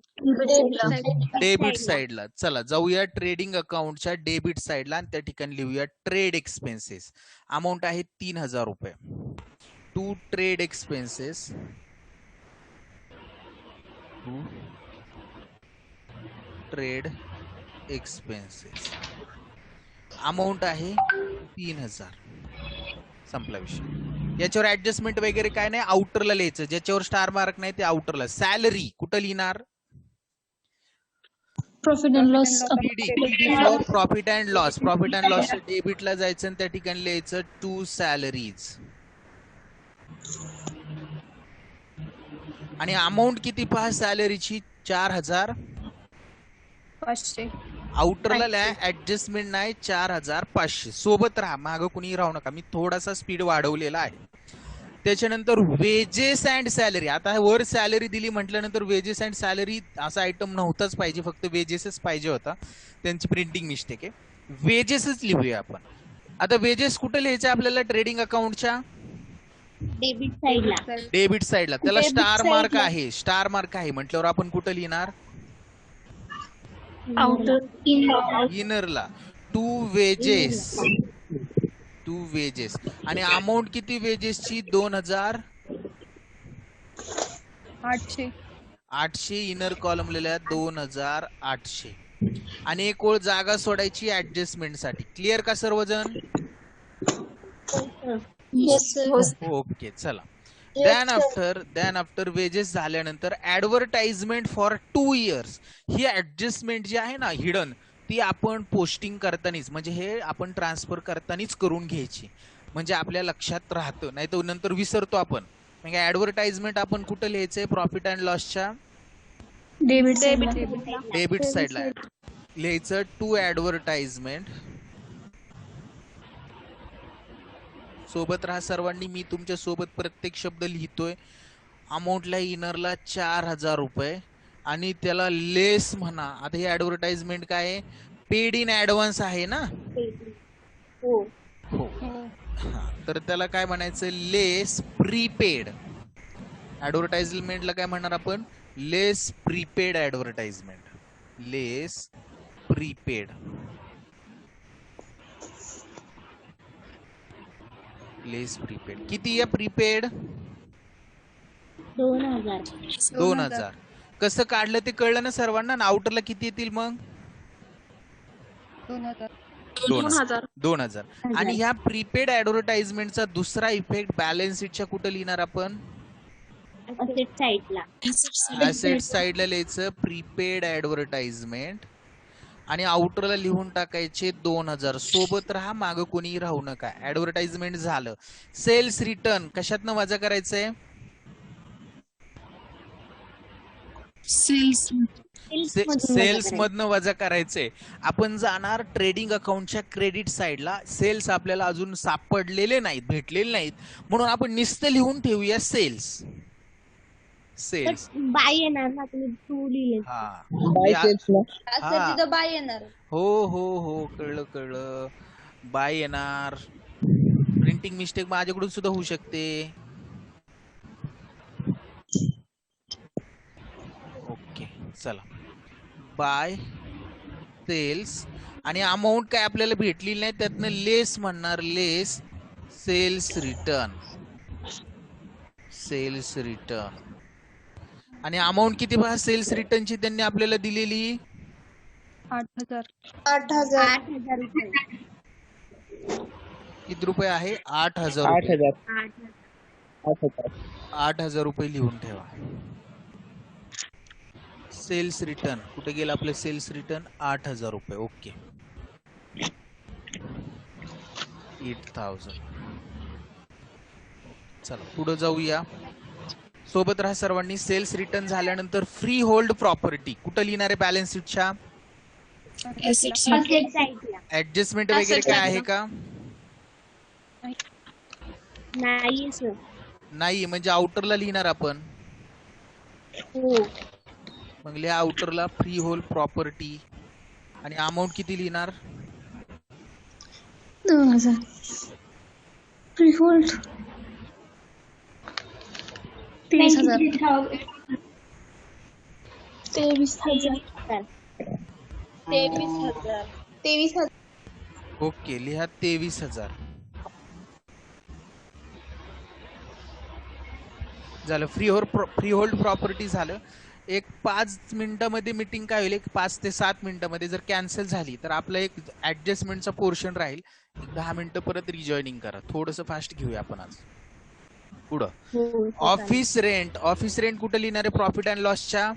डेबिट साइडला. चला जाऊया ट्रेडिंग अकाउंटच्या डेबिट साइडला आणि त्या ठिकाणी लिहूया ट्रेड एक्सपेन्सेस. अमाऊंट आहे 3,000 रुपये. To trade expenses. Trade expenses amount आहे 3,000. संपला विषय. याच्यावर ऍडजस्टमेंट वगैरे काय नाही. आउटरला लिहायचं ज्याच्यावर स्टार मार्क नाही ते आउटरला. सॅलरी कुठं लिहिणार प्रॉफिट अँड लॉस पीडी for profit and loss. Profit and लॉसच्या डेबिटला जायचं आणि त्या ठिकाणी लिहायचं टू सॅलरीज. आणि अमाऊंट किती पहा सॅलरीची 4,500. आउटरला लिहा ऍडजस्टमेंट नाही 4,500. सोबत राहा मागं कुणी राहू नका. मी थोडासा स्पीड वाढवलेला आहे. त्याच्यानंतर वेजेस अँड सॅलरी. आता वर सॅलरी दिली म्हटल्यानंतर वेजेस अँड सॅलरी असा आयटम नव्हताच पाहिजे फक्त वेजेसच पाहिजे होता. त्यांची प्रिंटिंग मिस्टेक आहे. वेजेसच लिहूया आपण. आता वेजेस कुठे लिहायचे आपल्याला ट्रेडिंग अकाउंटच्या डेबिट साइडला. त्याला स्टार मार्क आहे. स्टार मार्क आहे म्हटल्यावर आपण कुठं लिहिणार इनरला. To wages. टू वेजेस आणि अमाऊंट किती वेजेसची 2,800. इनर कॉलम लिहिल्या 2,800. आणि एक ओळ जागा सोडायची ऍडजस्टमेंट साठी. क्लिअर का सर्वजण ओके चला. दॅन आफ्टर वेजेस झाल्यानंतर ऍडव्हर्टाइजमेंट फॉर 2 इयर्स. ही ऍडजस्टमेंट जी आहे ना हिडन ती आपण पोस्टिंग करतानीच म्हणजे हे आपण ट्रान्सफर करतानीच करून घ्यायची म्हणजे आपल्या लक्षात राहतं. नाही तर नंतर विसरतो आपण. म्हणजे ऍडव्हर्टाइजमेंट आपण कुठं लिहायचंय प्रॉफिट अँड लॉसच्या डेबिट साइडला लिहायचं टू ऍडव्हर्टाइजमेंट. सोबत राहा सर्वांनी. मी तुमच्या सोबत प्रत्येक शब्द लिहितोय. अमाऊंटला इनरला 4,000 रुपये आणि त्याला लेस म्हणा. आता ही ऍडव्हर्टाइजमेंट काय आहे पेड इन ऍडव्हान्स आहे ना हो. तर त्याला काय म्हणायचं लेस प्रीपेड. ऍडव्हर्टाइजमेंटला काय म्हणणार आपण लेस प्रीपेड ऍडव्हर्टाइजमेंट. लेस प्रीपेड. लेस प्रीपेड किती आहे प्रीपेड 2,000. कसं काढलं ते कळलं ना सर्वांना. आउटरला किती येतील मग 2,000. आणि ह्या प्रीपेड ऍडव्हर्टाइजमेंटचा दुसरा इफेक्ट बॅलन्स शीटच्या कुठं लिहिणार आपण ऍसेट साइडला लिहायचं प्रीपेड ऍडव्हर्टाइजमेंट आणि आउटरला लिहून टाकायचे 2,000. सोबत राहा मागं कोणी राहू नका. ऍडव्हर्टाइजमेंट झालं. सेल्स रिटर्न कशातनं वजा करायचंय सेल्स मधनं वजा करायचंय. आपण जाणार ट्रेडिंग अकाउंटच्या क्रेडिट साइडला. सेल्स आपल्याला अजून सापडलेले नाहीत भेटलेले नाहीत म्हणून आपण नुसतं लिहून ठेवूया सेल्स. सेल्स बाय येणार ना तुम्ही टू लिहिले बाय येणार. हो कळलं. बाय येणार. प्रिंटिंग मिस्टेक माझ्याकडून सुद्धा होऊ शकते. ओके चला. बाय सेल्स आणि अमाऊंट काय आपल्याला भेटलेली नाही त्यातनं लेस म्हणणार. लेस सेल्स रिटर्न. आणि अमाऊंट किती पहा सेल्स रिटर्नची त्यांनी आपल्याला दिलेली 8,000. किती रुपये आहे 8,000. 8,000 रुपये लिहून ठेवा. सेल्स रिटर्न कुठे गेलं आपलं सेल्स रिटर्न 8,000 रुपये. ओके 8,000. चला पुढे जाऊया. सोबत राहा सर्वांनी. सेल्स रिटर्न झाल्यानंतर फ्री होल्ड प्रॉपर्टी कुठं लिहिणार आहे बॅलन्स शीटच्या ऍडजस्टमेंट वगैरे काय आहे का नाही म्हणजे आउटरला लिहिणार आपण. मग लिहा आउटरला फ्री होल्ड प्रॉपर्टी आणि अमाऊंट किती लिहिणार 2000 फ्रीहोल्ड 23,000 23,000 23,000 ओके, लिहा 23,000. झालं. फ्री होल्ड प्रॉपर्टी झालं. एक 5 मिनिटामध्ये मीटिंग काय होईल, एक 5 ते 7 मिनिटामध्ये जर कॅन्सल झाली तर आपलं एक ऍडजस्टमेंटचा पोर्शन राहील. एक 10 मिनिटं परत रिजॉईनिंग करा. थोडंसं फास्ट घेऊया आपण आज. पुढं ऑफिस रेंट. ऑफिस रेंट कुठं लिहिणार आहे? प्रॉफिट अँड लॉसच्या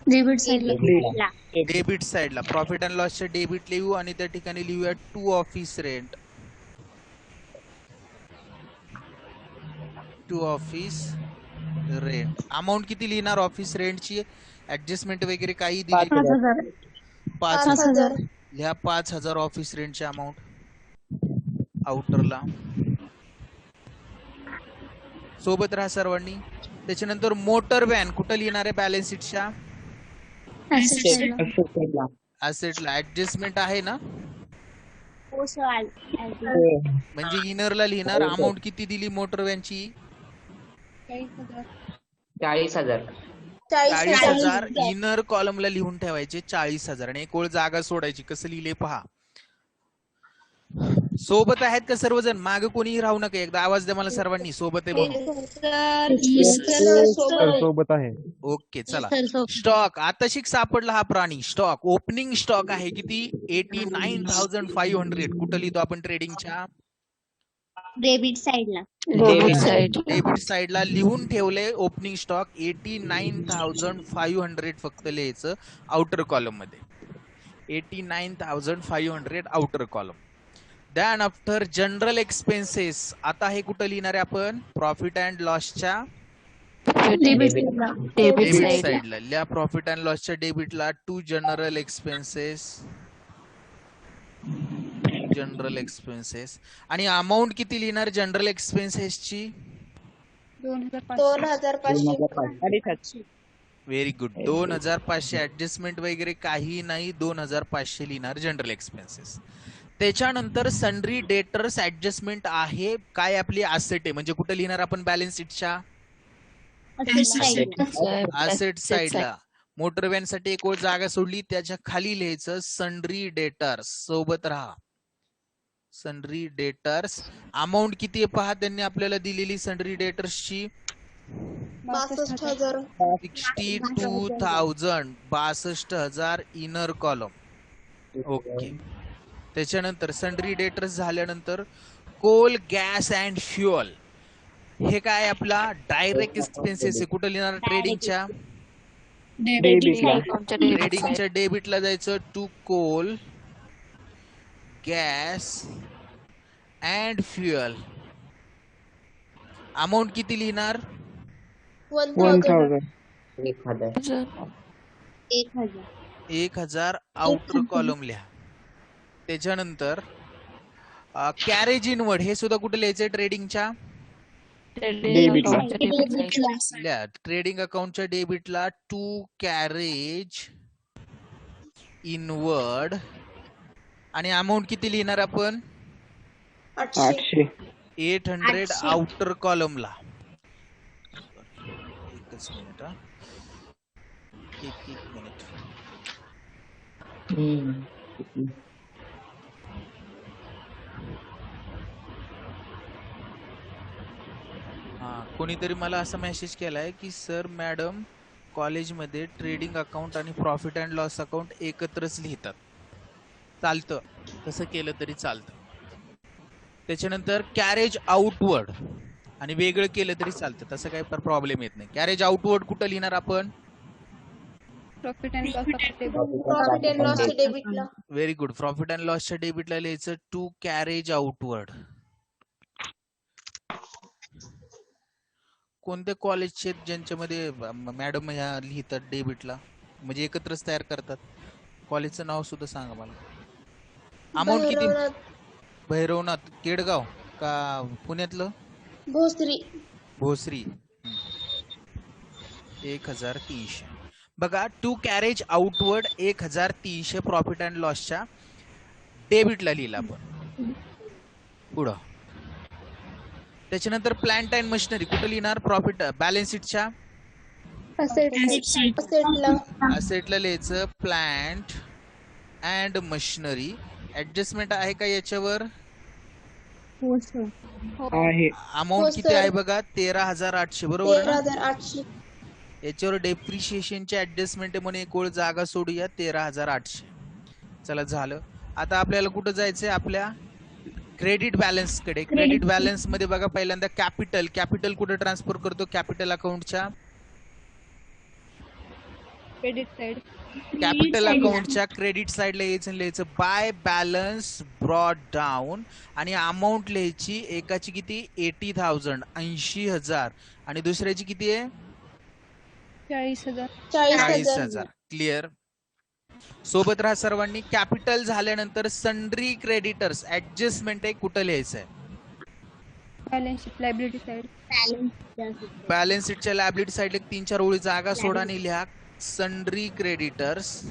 डेबिट साइडला डेबिट साइडला. प्रॉफिट अँड लॉसच्या डेबिट लिहू आणि त्या ठिकाणी लिहूया to office rent. To office rent. Amount किती लिहिणार ऑफिस रेंटची? ऍडजस्टमेंट वगैरे काही दिली? 5,000 5,000. लिहा 5,000 ऑफिस रेंटची अमाऊंट आउटरला. सोबत राहा सर्वांनी. त्याच्यानंतर मोटर व्हॅन कुठं लिहिणार आहे? बॅलन्स शीटच्या असेटला. ऍडजस्टमेंट आहे ना? म्हणजे इनरला लिहिणार. अमाऊंट किती दिली मोटर व्हॅनची? 40,000 40,000. इनर कॉलमला लिहून ठेवायचे 40,000 आणि एक ओळ जागा सोडायची. कसं लिहिले पहा. सोबत आहेत का सर्वजण? मागे कोणीही राहू नका. एकदा आवाज द्या मला सर्वांनी, सोबत आहे म्हणून. सोबत आहे. ओके चला. स्टॉक. आता शिक सापडला हा प्राणी. स्टॉक. ओपनिंग स्टॉक आहे किती? 89,500. कुठं लिहितो आपण? ट्रेडिंगच्या डेबिट साइडला डेबिट साइडला लिहून ठेवलंय ओपनिंग स्टॉक 89,500 फक्त लिहायचं आउटर कॉलम मध्ये. 89,500 outer column. Than after general expenses. आता हे कुठं लिहिणार आहे आपण? प्रॉफिट अँड लॉसच्या डेबिट साइडला. लिहा प्रॉफिट अँड लॉसच्या डेबिटला to general expenses. General expenses. आणि अमाऊंट किती लिहिणार जनरल एक्सपेन्सेसची? 2,500. Very good. 2,500. ऍडजस्टमेंट वगैरे काही नाही. 2,500 लिहिणार जनरल एक्सपेन्सेस. त्याच्यानंतर सन्ड्री डेटर्स ऍडजस्टमेंट आहे. काय आपली असेट आहे म्हणजे कुठे लिहिणार आपण? बॅलन्स शीटच्या असेट साइडला. मोटर व्हॅन साठी एक ओळ जागा सोडली, त्याच्या खाली लिहायचं सन्ड्री डेटर्स. सोबत राहा. Sundry debtors. अमाऊंट किती आहे पहा त्यांनी आपल्याला दिलेली सन्ड्री डेटर्सची? 62,000. 62,000. 62,000 inner column. ओके. त्याच्यानंतर सन्ड्री डेटर्स झाल्यानंतर कोल, गॅस अँड फ्युअल. हे काय आपला डायरेक्ट एक्सपेन्सेस आहे. कुठं लिहिणार? ट्रेडिंगच्या ट्रेडिंगच्या डेबिटला जायचं. To coal, gas and fuel. Amount किती लिहिणार? 1,000. 1,000 आउटर कॉलम लिहा. त्याच्यानंतर कॅरेज इनवर्ड हे सुद्धा कुठे लिहायचंय? ट्रेडिंगच्या ट्रेडिंग अकाउंटच्या डेबिटला टू कॅरेज इनवर्ड. आणि अमाऊंट किती लिहिणार आपण? 800. 800 आउटर कॉलमला. एकच मिनिट. एक मिनिट. कोणीतरी मला असा मेसेज केलाय की सर मॅडम कॉलेजमध्ये ट्रेडिंग अकाउंट आणि प्रॉफिट अँड लॉस अकाउंट एकत्रच लिहितात. चालतं, तसं केलं तरी चालतं. त्याच्यानंतर कॅरेज आउटवर्ड आणि वेगळं केलं तरी चालतं, तसं काही प्रॉब्लेम येत नाही. कॅरेज आउटवर्ड कुठं लिहिणार आपण? प्रॉफिट अँड लॉसच्या डेबिटला. Very good. प्रॉफिट अँड लॉसच्या डेबिटला लिहायचं टू कॅरेज आउटवर्ड. कोणत्या कॉलेजचे ज्यांच्यामध्ये मॅडम ह्या लिहितात डेबिटला, म्हणजे एकत्रच तयार करतात? कॉलेजचं नाव सुद्धा सांगा मला. अमाऊंट किती? भैरवनाथ. केडगाव का पुण्यातलं? भोसरी. 1,300. बघा to carriage outward 1,300 profit and लॉसच्या डेबिटला लिहिला आपण. पुढं त्याच्यानंतर प्लांट अँड मशिनरी कुठं लिहिणार प्रॉफिट बॅलन्स शीटच्या असेटला असेटला लिहायचं प्लांट अँड मशिनरी. ऍडजस्टमेंट आहे का याच्यावर? हो सर. आहे. अमाऊंट हो, किती सर. आहे बघा 13,800 बरोबर ना? 13,800. याच्यावर डेप्रिशिएशनचे ऍडजस्टमेंट म्हणून एक ओळ जागा सोडूया 13,800. चला झालं. आता आपल्याला कुठं जायचंय? आपल्या क्रेडिट बॅलन्स कडे. क्रेडिट बॅलन्स मध्ये बघा पहिल्यांदा कॅपिटल कुठे ट्रान्सफर करतो? कॅपिटल अकाउंटच्या क्रेडिट साइड. कॅपिटल अकाउंटच्या क्रेडिट साइडला यायचं आणि लिहायचं बाय बॅलन्स ब्रॉड डाऊन आणि अमाऊंट लिहायची. एकाची किती? 80,000 80,000 आणि दुसऱ्याची किती आहे? 40,000. 40,000. क्लिअर. सोबत राहा सर्वांनी. कॅपिटल झाल्यानंतर सन्ड्री क्रेडिटर्स ऍडजस्टमेंट आहे कुठं लिहायचं आहे? Balance sheet liability side. Balance शीटच्या लायबिलिटी साइडला 3-4 ओळी जागा सोडा आणि लिहा सन्ड्री क्रेडिटर्स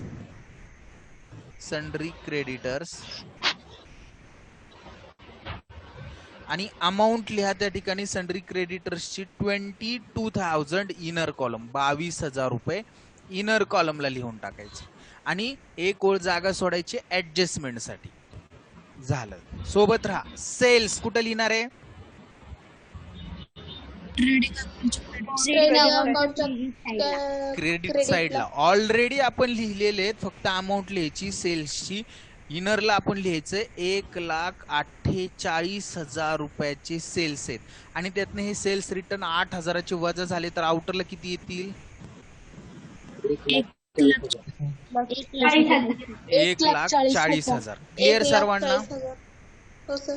आणि अमाऊंट लिहा त्या ठिकाणी सन्ड्री क्रेडिटर्सची 22,000 इनर कॉलम 22,000 रुपये इनर कॉलमला लिहून टाकायचे आणि एक ओळ जागा सोडायची ऍडजस्टमेंट साठी. झालं. सोबत राहा. सेल्स कुठं लिहिणार आहे? ट्रेडिंग अकाउंटच्या क्रेडिट साइडला. ऑलरेडी आपण लिहिलेले आहेत, फक्त अमाऊंट लिहायची सेल्सची. इनरला आपण लिहायचं 1,48,000 रुपयाचे सेल्स आहेत आणि त्यातनं हे सेल्स रिटर्न 8,000चे वजा झाले तर आउटरला किती येतील? 1,40,000. क्लिअर सर्वांना? हो सर.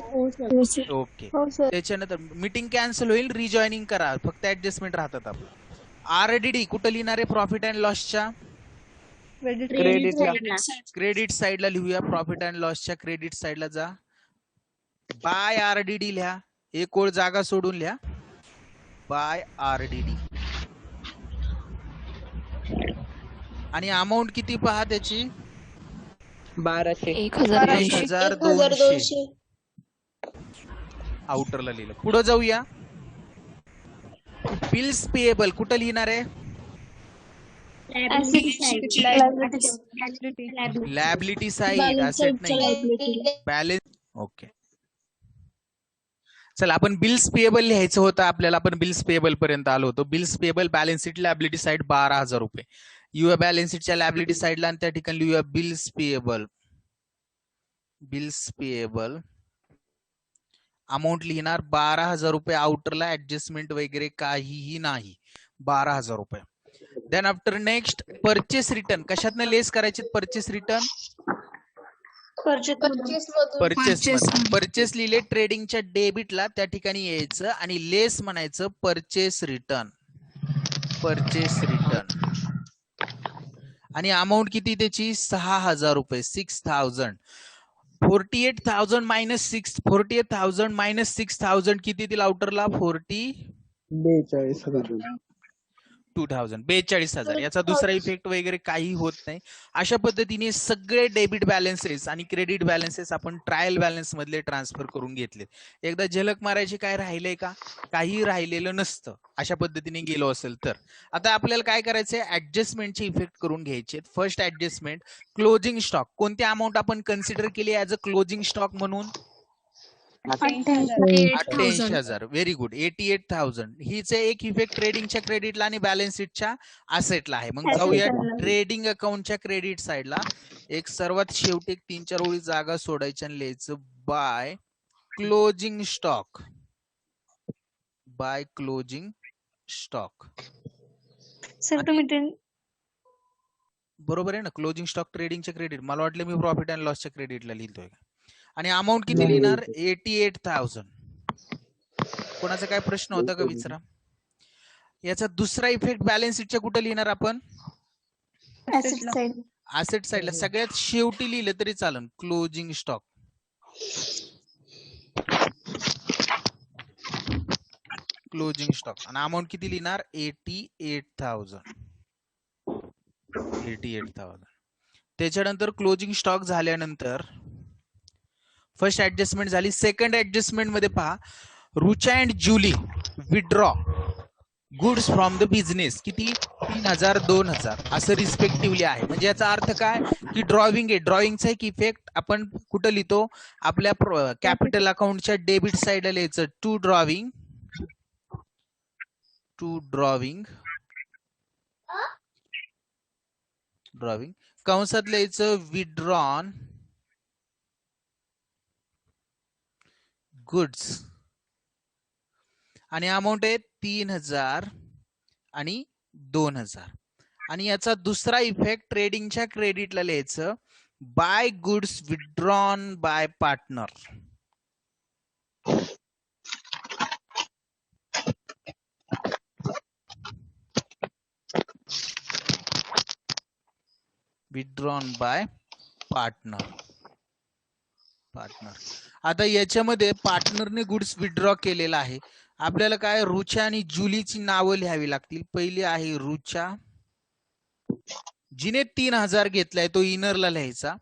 ओके. त्याच्यानंतर मीटिंग कॅन्सल होईल, रिजॉईनिंग करा, फक्त ऍडजस्टमेंट राहतात आपलं. RDD कुठं लिहिणार आहे? प्रॉफिट अँड लॉसच्या क्रेडिट साइडला लिहूया. प्रॉफिट अँड लॉसच्या क्रेडिट साइडला जा. बाय RDD लिहा. एक ओळ जागा सोडून लिहा बाय RDD आणि अमाऊंट किती पहा त्याची? 1,200 आउटरला लिहिलं. पुढे जाऊया. बिल्स पेएबल कुठं लिहिणार आहे? Liability side. असेट नाही, बॅलन्स. ओके. चला आपण बिल्स पेएबल लिहायचं होतं आपल्याला. आपण बिल्स पेएबल पर्यंत आलो होतो. Bills payable balance sheet liability side 12,000 रुपये. युआ बॅलन्स शीटच्या लायबिलिटी साइडला आणि त्या ठिकाणी लिहूया बिल्स पेएबल. अमाऊंट लिहिणार 12,000 रुपये आउटरला. ऍडजस्टमेंट वगैरे काहीही नाही. 12,000 रुपये. Then after next purchase return. कशातनं लेस करायचे? परचेस रिटर्न परचेस लिहिले ट्रेडिंगच्या डेबिटला, त्या ठिकाणी यायचं आणि लेस म्हणायचं परचेस रिटर्न. आणि अमाऊंट किती त्याची? 6,000 रुपये. 6,000. 48,000 मायनस 6,000 किती येतील आउटरला? 42,000. याचा दुसरा इफेक्ट वगैरे काही होत नाही. अशा पद्धतीने सगळे डेबिट बॅलन्सेस आणि क्रेडिट बॅलन्सेस आपण ट्रायल बॅलन्स मधले ट्रान्सफर करून घेतले. एकदा झलक मारायची, काय राहिलंय का? काही राहिलेलं नसतं. अशा पद्धतीने गेलो असेल तर आता आपल्याला काय करायचंय? ऍडजस्टमेंटचे इफेक्ट करून घ्यायचे. First adjustment closing stock. कोणती अमाऊंट आपण कन्सिडर केली ऍज अ क्लोजिंग स्टॉक म्हणून? 88,000. Very good. 88,000 हीचे एक इफेक्ट ट्रेडिंगच्या क्रेडिटला आणि बॅलन्स शीटच्या असेटला आहे. मग जाऊया ट्रेडिंग अकाउंटच्या क्रेडिट साइडला. एक सर्वात शेवटी 3-4 ओळी जागा सोडायच्या आणि लिहायचं बाय क्लोजिंग स्टॉक. सर तुम्ही बरोबर आहे ना? क्लोजिंग स्टॉक ट्रेडिंगच्या क्रेडिट. मला वाटलं मी प्रॉफिट अँड लॉसच्या क्रेडिटला लिहितोय. आणि अमाऊंट किती लिहिणार? 88,000. कोणाचा काय प्रश्न होता का? विचारा. याचा दुसरा इफेक्ट बॅलन्स शीटच्या कुठे लिहिणार आपण? असेट साइडला. सगळ्यात शेवटी लिहिलं तरी चालेल. Closing stock. आणि अमाऊंट किती लिहिणार? 88,000. त्याच्यानंतर क्लोजिंग स्टॉक झाल्यानंतर फर्स्ट ऍडजस्टमेंट झाली. सेकंड ऍडजस्टमेंट मध्ये पहा, Rucha and Julie withdraw goods from the business किती 3000 2000 असं रिस्पेक्टिव्हली आहे. म्हणजे याचा अर्थ काय की ड्रॉविंग आहे. ड्रॉविंगचा एक इफेक्ट आपण कुठं लिहितो, आपल्या कॅपिटल अकाउंटच्या डेबिट साइडला लिहायचं टू ड्रॉविंग कंसात लिहायचं विड्रॉन गुड्स आणि अमाऊंट आहे 3000 आणि 2000. आणि याचा दुसरा इफेक्ट ट्रेडिंगच्या क्रेडिटला लिहायचं by goods withdrawn by partner. Withdrawn by partner. आता याच्यामध्ये पार्टनरने गुड्स विड्रॉ केलेला आहे. आपल्याला काय रुचा आणि जुलीची नावं लिहावी लागतील. पहिली आहे रुचा, जिने 3000 घेतलाय तो इनरला लिहायचा,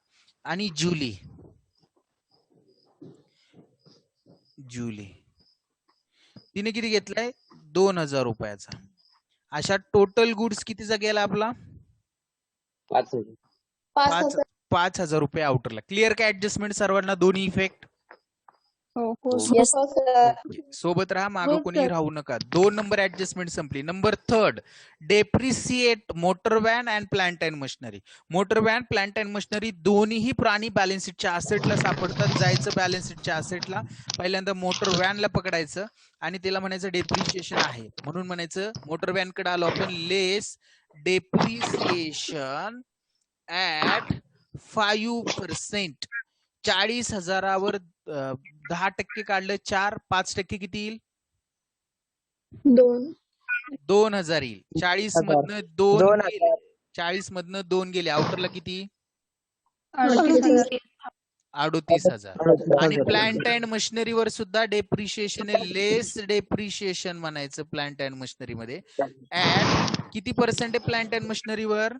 आणि जुली तिने किती घेतलाय 2000 रुपयाचा. अशा टोटल गुड्स कितीचा गेला आपला 5,000. 5000 रुपये आउटरला. क्लिअर का ऍडजस्टमेंट सर्वांना दोन्ही इफेक्ट? Yes, sir. सोबत राहा, मागं हो, कोणी sir. राहू नका. 2 नंबर ऍडजस्टमेंट संपली. Number 3 depreciate motor van and plant and machinery. Motor van plant and machinery दोन्हीही प्राणी बॅलन्स शीटच्या असेटला सापडतात. जायचं बॅलन्स शीटच्या असेटला, पहिल्यांदा मोटर व्हॅनला पकडायचं आणि तिला म्हणायचं डेप्रिसिएशन आहे, म्हणून म्हणायचं मोटर व्हॅन कडे आलो आपण, लेस डेप्रिसिएशन ऍट 5%. 40,000वर 10% काढलं 4, 5% किती येईल 2000 येईल. 40 मधनं 2 गेले, 40 मधनं 2 गेले, आउटरला किती 38,000. आणि प्लांट अँड मशिनरीवर सुद्धा डेप्रिशिएशन आहे, लेस डेप्रिशिएशन म्हणायचं प्लांट अँड मशिनरी मध्ये. ऍट किती पर्सेंट आहे प्लांट अँड मशिनरीवर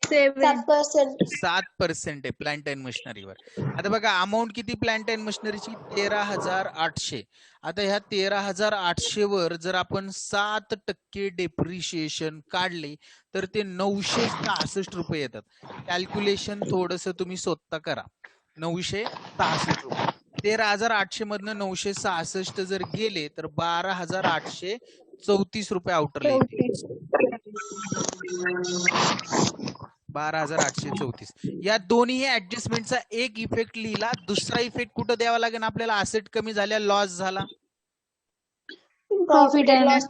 7% आहे प्लांट अँड मशिनरीवर. आता बघा अमाऊंट किती प्लांट अँड मशिनरीची 13,800. आता ह्या 13,800 वर जर आपण 7% डेप्रिशिएशन काढले तर ते 966 रुपये येतात. कॅल्क्युलेशन थोडस तुम्ही स्वतः करा. 966 रुपये, 13,800 मधनं 966 जर गेले तर 12,834 रुपये आउटरला येतील. 12,834. या दोन्ही ऍडजस्टमेंटचा एक इफेक्ट लिहिला. दुसरा इफेक्ट कुठं द्यावा लागेल आपल्याला, असेट कमी झाल्या, लॉस झाला. Profit and loss.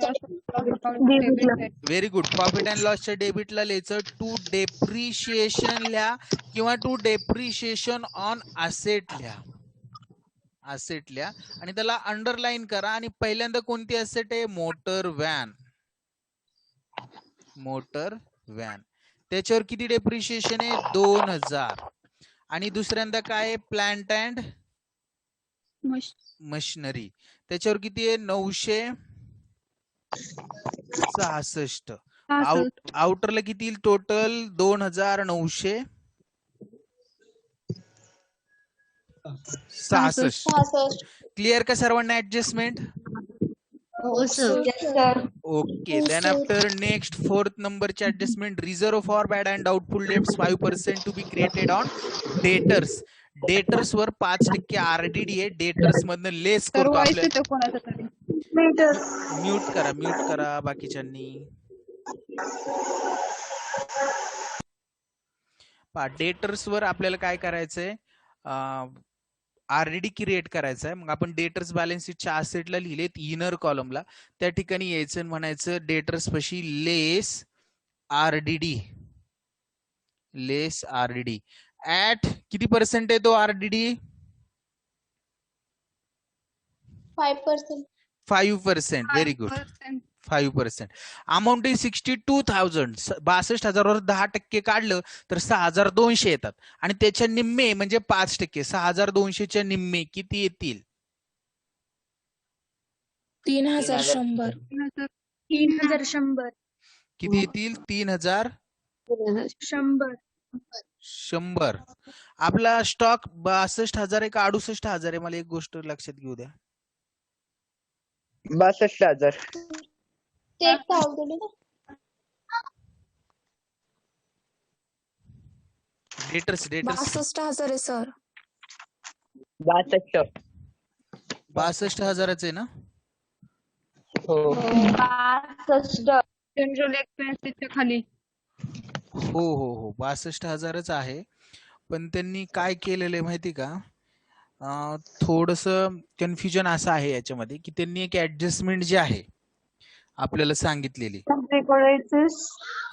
Very good. Profit and लॉसच्या डेबिटला लिहायचं टू डेप्रिशिएशन लिहा किंवा टू डेप्रिशिएशन ऑन असेट लिहा. असेट लिहा आणि त्याला अंडरलाईन करा. आणि पहिल्यांदा कोणती असेट आहे, मोटर व्हॅन. त्याच्यावर किती डेप्रिशिएशन आहे 2000. आणि दुसऱ्यांदा काय आहे, प्लांट अँड मशिनरी. त्याच्यावर किती आहे 966. आउटरला किती येईल टोटल 2,966. क्लिअर का सर्वांना adjustment? Yes, sir. Okay. Then after next 4th नंबरची adjustment, reserve for bad and doubtful debts 5% to be created on debtors. Debtors वर 5% आरडीडी आहे. डेटर्स मधनं लेस करतो आपल्याला. म्यूट करा बाकीच्यांनी. डेटर्स वर आपल्याला काय करायचंय, आरडीडी क्रिएट करायचं आहे. मग आपण डेटर्स बॅलन्स शीटच्या असेटला लिहिलेत इनर कॉलमला, त्या ठिकाणी यायचं आणि म्हणायचं डेटर्स पशी लेस आरडीडी ऍट किती पर्सेंट आहे तो आरडीडी 5%. 5%. Very good. 5%. अमाऊंट आहे 62,000. 62,000 वर 10% काढलं तर 6,200 येतात. आणि त्याच्या निम्मे म्हणजे 5%, 6,200च्या निम्मे किती येतील 3,100. किती येतील 3,100. 100. आपला स्टॉक 62,000 आहे का 68,000 आहे? मला एक गोष्ट लक्षात घेऊ द्या. 62,000. 10,000 आहे ना? डेटर्स 62,000 आहे सर. 62. 62,000 आहे ना? हो. 62. जनरल एक्सपेन्सेसच्या खाली. हो हो हो 62,000च आहे. पण त्यांनी काय केलेलं आहे माहिती का? थोडस कन्फ्युजन असं आहे याच्यामध्ये की त्यांनी एक ऍडजस्टमेंट जी आहे आपल्याला सांगितलेली,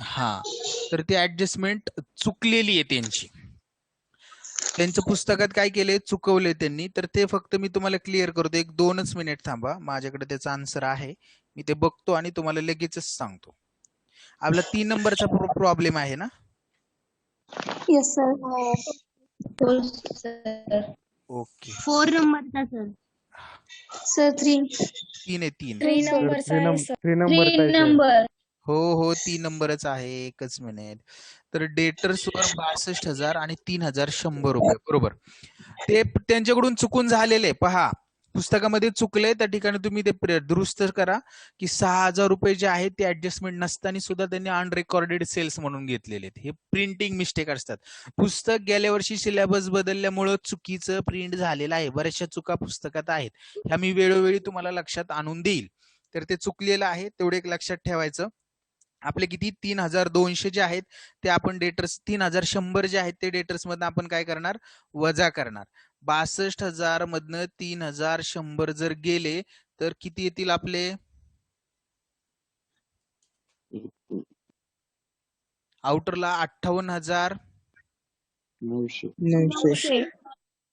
हा, तर ती ऍडजस्टमेंट चुकलेली आहे त्यांची. त्यांच्या पुस्तकात काय केले, चुकवले त्यांनी. तर ते फक्त मी तुम्हाला क्लिअर करतो. 1-2च मिनिट थांबा, माझ्याकडे त्याचा आन्सर आहे, मी ते बघतो आणि तुम्हाला लगेचच सांगतो. आपला 3 नंबरचा प्रॉब्लेम आहे ना? Yes sir. हो सर. ओके. 4 नंबरचा सर. सर 3. 3 आहे 3. 3 नंबरचा आहे सर. 3 नंबर. हो हो 3 नंबरच आहे. एकच मिनिट. तर डेटर्स वर 62,000 आणि 3,100 रुपये, बरोबर. ते त्यांच्याकडून चुकून झालेले, पहा पुस्तकामध्ये चुकले, त्या ठिकाणी तुम्ही ते दुरुस्त करा की 6,000 रुपये जे आहेत ते ऍडजस्टमेंट नसताना सुद्धा त्यांनी अनरेकॉर्डेड सेल्स म्हणून घेतलेले आहेत. हे प्रिंटिंग मिस्टेक असतात. पुस्तक गेल्या वर्षी सिलेबस बदलल्यामुळं चुकीचं प्रिंट झालेलं आहे. बऱ्याचशा चुका पुस्तकात आहेत, ह्या मी वेळोवेळी तुम्हाला लक्षात आणून देईल. तर ते चुकलेलं आहे, तेवढे एक लक्षात ठेवायचं. आपले किती 3,200 जे आहेत ते आपण डेटर्स, 3,100 जे आहेत ते डेटर्स मधनं आपण काय करणार, वजा करणार. 62,000 मधनं 3,100 जर गेले तर किती येतील आपले? आउटरला 900.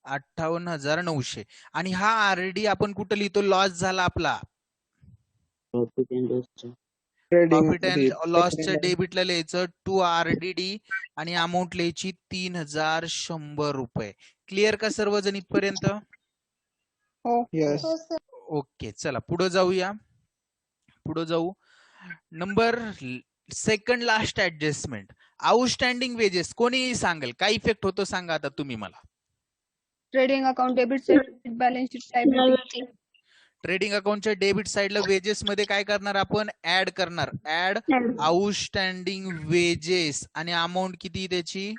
58,900. आणि हा आरडी आपण कुठं लिहितो? लॉस झाला आपला. प्रॉफिट अँड लॉसच्या डेबिटला लिहायचं टू आरडीडी आणि अमाऊंट लिहायची 3,100 रुपये. क्लिअर का सर्वजण इथपर्यंत? Yes. हो सर. ओके, चला पुढे जाऊया. पुढे जाऊ. Number second last adjustment, outstanding wages. कोणीही सांगेल, काय इफेक्ट होतो सांगा आता तुम्ही मला. Trading account debit side, balance sheet liability. Trading अकाउंटच्या डेबिट साइडला वेजेस मध्ये काय करणार आपण? ऍड करणार. ऍड आउटस्टँडिंग वेजेस आणि अमाऊंट किती त्याची?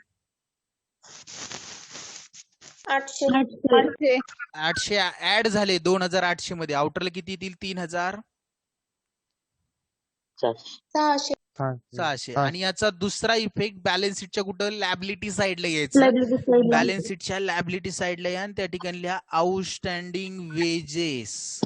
800. 800 ऍड झाले 2,800 मध्ये. आउटरला किती येतील? 3,600. आणि याचा दुसरा इफेक्ट बॅलन्स शीटच्या कुठं? लॅबिलिटी साइडला यायचं. बॅलन्स शीटच्या लॅबिलिटी साइडला या आणि त्या ठिकाणी लिहा आउटस्टँडिंग वेजेस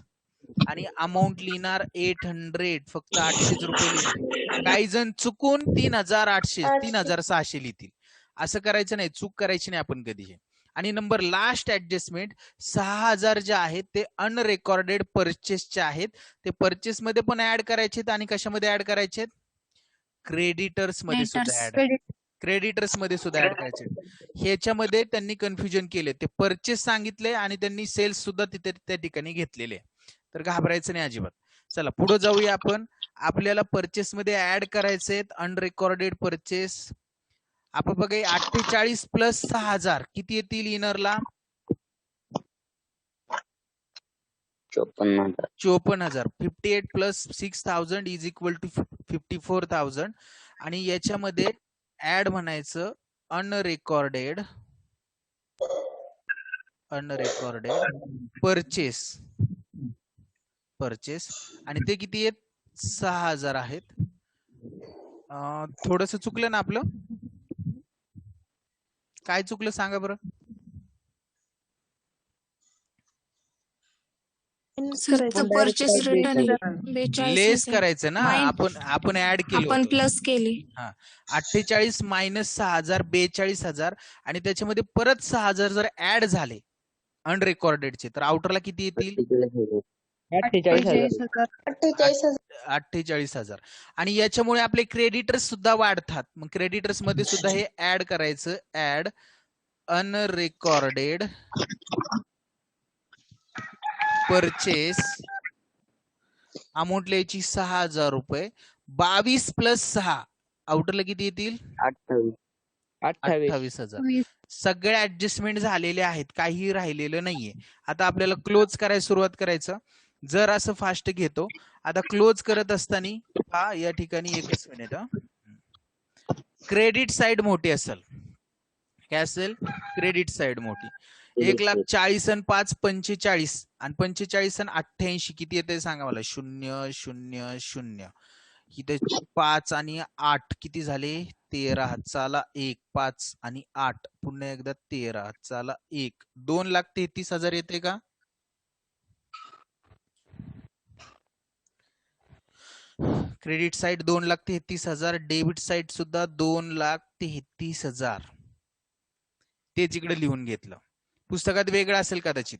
आणि अमाऊंट लिहिणार 800. फक्त 800 रुपये लिहितील. काही जण चुकून 3,800 3,600 लिहितील. असं करायचं नाही, चूक करायची नाही आपण कधीही. आणि नंबर लास्ट ऍडजस्टमेंट 6,000 जे आहेत ते अनरेकॉर्डेड परचेसचे आहेत. ते परचेस मध्ये पण ऍड करायचे आणि कशामध्ये ऍड करायचे? क्रेडिटर्स मध्ये सुद्धा ऍड, क्रेडिटर्स मध्ये सुद्धा ऍड करायचे. ह्याच्यामध्ये त्यांनी कन्फ्युजन केले. ते परचेस सांगितले आणि त्यांनी सेल्स सुद्धा तिथे त्या ठिकाणी घेतलेले. तर घाबरायचं नाही अजिबात. चला पुढे जाऊया आपण. आपल्याला परचेस मध्ये ऍड करायचे आहेत अनरेकॉर्डेड परचेस. आपण बघा 48 प्लस 6,000 किती येतील इनरला? 54,000. 58 प्लस 6,000 इज इक्वल टू 54,000. आणि याच्यामध्ये ऍड म्हणायचं अनरेकॉर्डेड परचेस आणि ते किती आहेत? 6,000 आहेत. थोडस चुकलं ना आपलं? काय चुकलं सांगा बरं? परचेस रिटर्न लेस करायचं ना. आपण ऍड केलं, आपण प्लस केली. 48 मायनस 6,000 42,000 आणि त्याच्यामध्ये परत 6,000 जर ऍड झाले अनरेकॉर्डेडचे तर आउटरला किती येतील? 48,000. 48,000. आणि याच्यामुळे आपले क्रेडिटर्स सुद्धा वाढतात. मग क्रेडिटर्स मध्ये सुद्धा हे ऍड करायचं. ऍड अनरेकॉर्डेड परचेस, अमाऊंट लिहायची 6,000 रुपये. 22 प्लस 6 आउटरला किती येतील? 28. 28,000. सगळे ऍडजस्टमेंट झालेले आहेत, काही राहिलेलं नाहीये. आता आपल्याला क्लोज करायला सुरुवात करायचं. जर असं फास्ट घेतो, आता क्लोज करत असताना हा या ठिकाणी एकच मिनिट, क्रेडिट साइड मोठी असेल. काय असेल? क्रेडिट साइड मोठी. 1,40,000 आणि 5 45 आणि 45 आणि 88 किती येते सांगा मला? 0 0 0. इथे 5 आणि 8 किती झाले? 13. चला 1 5 आणि 8 पुन्हा एकदा 13. चला 1 2,33,000 येते का? क्रेडिट साइड 2,33,000, डेबिट साइड सुद्धा 2,33,000. तेच इकडे लिहून घेतलं. पुस्तकात वेगळं असेल कदाचित.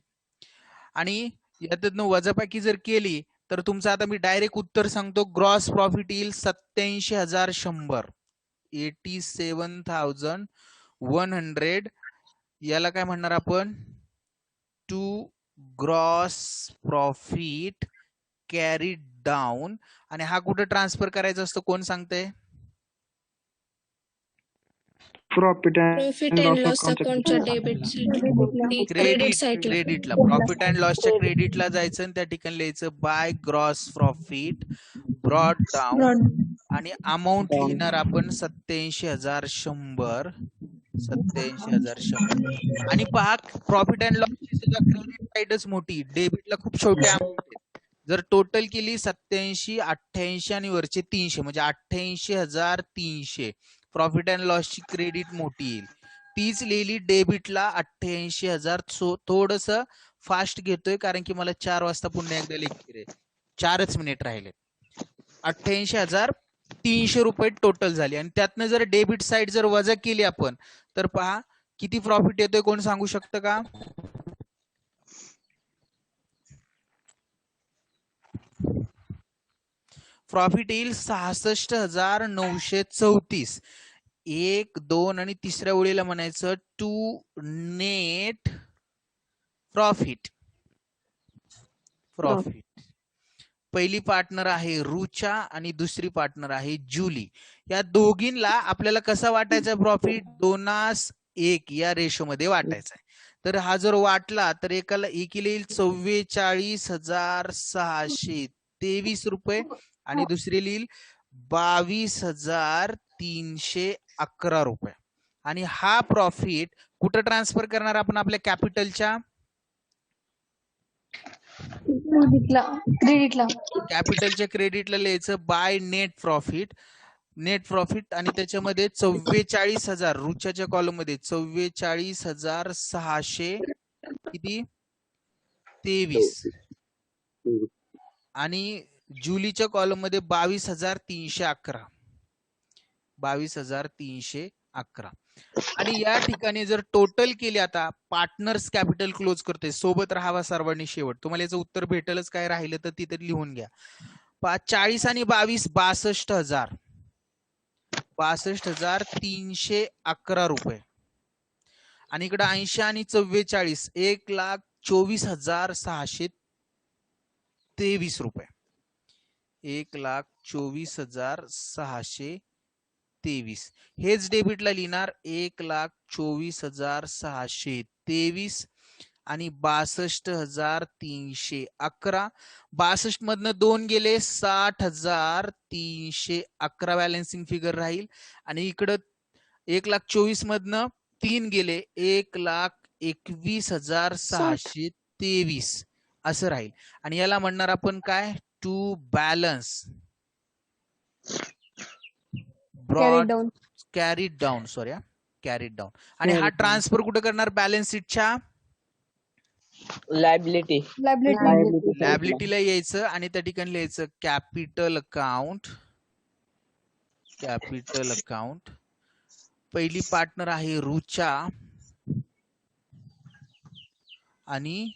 आणि यातून वजाबाकी जर केली तर तुमचं आता मी डायरेक्ट उत्तर सांगतो. ग्रॉस प्रॉफिट येईल 87,100. 87,100. याला काय म्हणणार आपण? To gross profit carry down. आणि हा कुठे ट्रान्सफर करायचा असतो? कोण सांगतंय? प्रॉफिट प्रॉफिट अँड लॉस अकाउंटच्या डेबिट साईडला क्रेडिटला, प्रॉफिट अँड लॉसच्या क्रेडिटला जायचं आणि त्या ठिकाणी लिहायचं by gross profit brought down. आणि अमाऊंट लिहिणार आपण 87,100. 87,100. आणि पहा प्रॉफिट अँड लॉसची सुद्धा क्रेडिट साईडच मोठी, डेबिटला खूप छोटे अमाऊंट आहेत. जर टोटल केली 87, 88 आणि वरचे 300 म्हणजे 88,300. प्रॉफिट अँड लॉसची क्रेडिट मोठी येईल. तीच लिहिली डेबिटला 88,000. थोडस फास्ट घेतोय कारण की मला 4 वाजता पुन्हा एकदा लेक्चर आहे. 4च मिनिट राहिले. 88,300 रुपये टोटल झाले. आणि त्यातनं जर डेबिट साइड जर वजा केली आपण तर पहा किती प्रॉफिट येतोय? कोण सांगू शकतं का? प्रॉफिट येईल 66,934. 1 2 आणि तिसऱ्या ओळीला म्हणायचं टू नेट प्रॉफिट. पहिली पार्टनर आहे रुचा आणि दुसरी पार्टनर आहे जुली. या दोघींना आपल्याला कसा वाटायचा प्रॉफिट? 2:1 या रेशो मध्ये वाटायचा आहे. तर हा जर वाटला तर एकीला येईल 44,623 रुपये आणि दुसरी येईल 22,311 रुपये. आणि हा प्रॉफिट कुठं ट्रान्सफर करणार आपण? आपल्या कॅपिटलच्या क्रेडिटला लिहायचं बाय नेट प्रॉफिट. आणि त्याच्यामध्ये 44,000 रुचाच्या कॉलम मध्ये 44,600 किती 23 आणि जुलीच्या कॉलम मध्ये 22,311. 22,311. आणि या ठिकाणी जर टोटल केले, आता पार्टनर्स कॅपिटल क्लोज करतोय, सोबत राहावा सर्वांनी शेवट. तुम्हाला याचं उत्तर भेटेलच, काय राहिलं तर तिथे लिहून घ्या. 40 आणि 22 62,000. 62,311 रुपये. आणि इकडे 80 आणि 44 1,24,623 रुपये. 1,24,623. हेच डेबिटला लिहिणार 1,24,623 आणि 62,311. 62 मधनं 2 गेले 60,311 बॅलन्सिंग फिगर राहील. आणि इकडं 1,24,000 मधनं 3 गेले 1,21,623 असं राहील. आणि याला म्हणणार आपण काय? To balance carried down. Carried down. आणि हा ट्रान्सफर कुठे करणार? बॅलन्स शीटच्या लायबिलिटीला यायचं आणि त्या ठिकाणी लिहायचं कॅपिटल अकाउंट. पहिली पार्टनर आहे रुचा आणि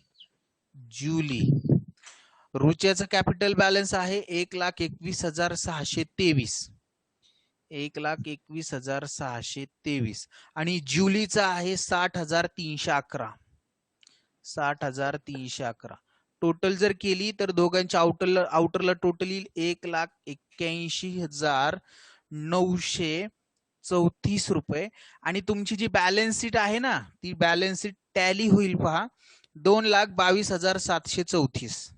जुली. रुच्याचा कॅपिटल बॅलन्स आहे 1,21,623. 1,21,623 आणि जुलीचा आहे 60,311. 60,311. टोटल जर केली तर दोघांच्या आउटरला टोटल येईल 1,81,994 ₹2,34,034 आणि तुमची जी बॅलन्स शीट आहे ना ती बॅलन्स शीट टॅली होईल पहा 2,22,734.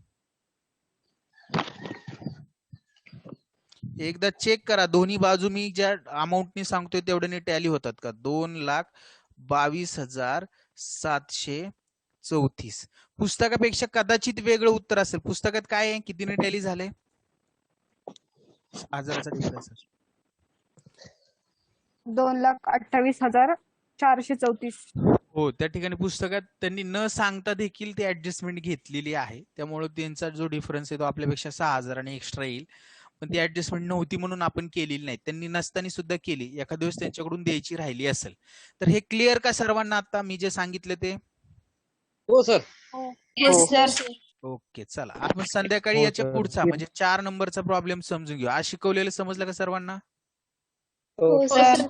एकदा चेक करा दोन्ही बाजू मी ज्या अमाऊंटनी सांगतोय तेवढ्याने टॅली होतात का 2,22,734. पुस्तकापेक्षा कदाचित वेगळं उत्तर असेल. पुस्तकात काय आहे कितीने टॅली झाले 6,000चा डिफरन्स 2,28,434. हो त्या ठिकाणी पुस्तकात त्यांनी न सांगता देखील ती ऍडजस्टमेंट घेतलेली आहे त्यामुळे त्यांचा जो डिफरन्स आहे तो आपल्यापेक्षा 6,000 आणि एक्स्ट्रा येईल पण ती ऍडजस्टमेंट नव्हती म्हणून आपण केलेली नाही त्यांनी नसताना सुद्धा केली एखाद्या दिवस त्यांच्याकडून द्यायची राहिली असेल तर हे क्लिअर का सर्वांना आता मी जे सांगितलं ते हो सर. ओके चला आपण संध्याकाळी याच्या पुढचा म्हणजे 4 नंबरचा प्रॉब्लेम समजून घेऊ आज शिकवलेलं समजलं का सर्वांना हो सर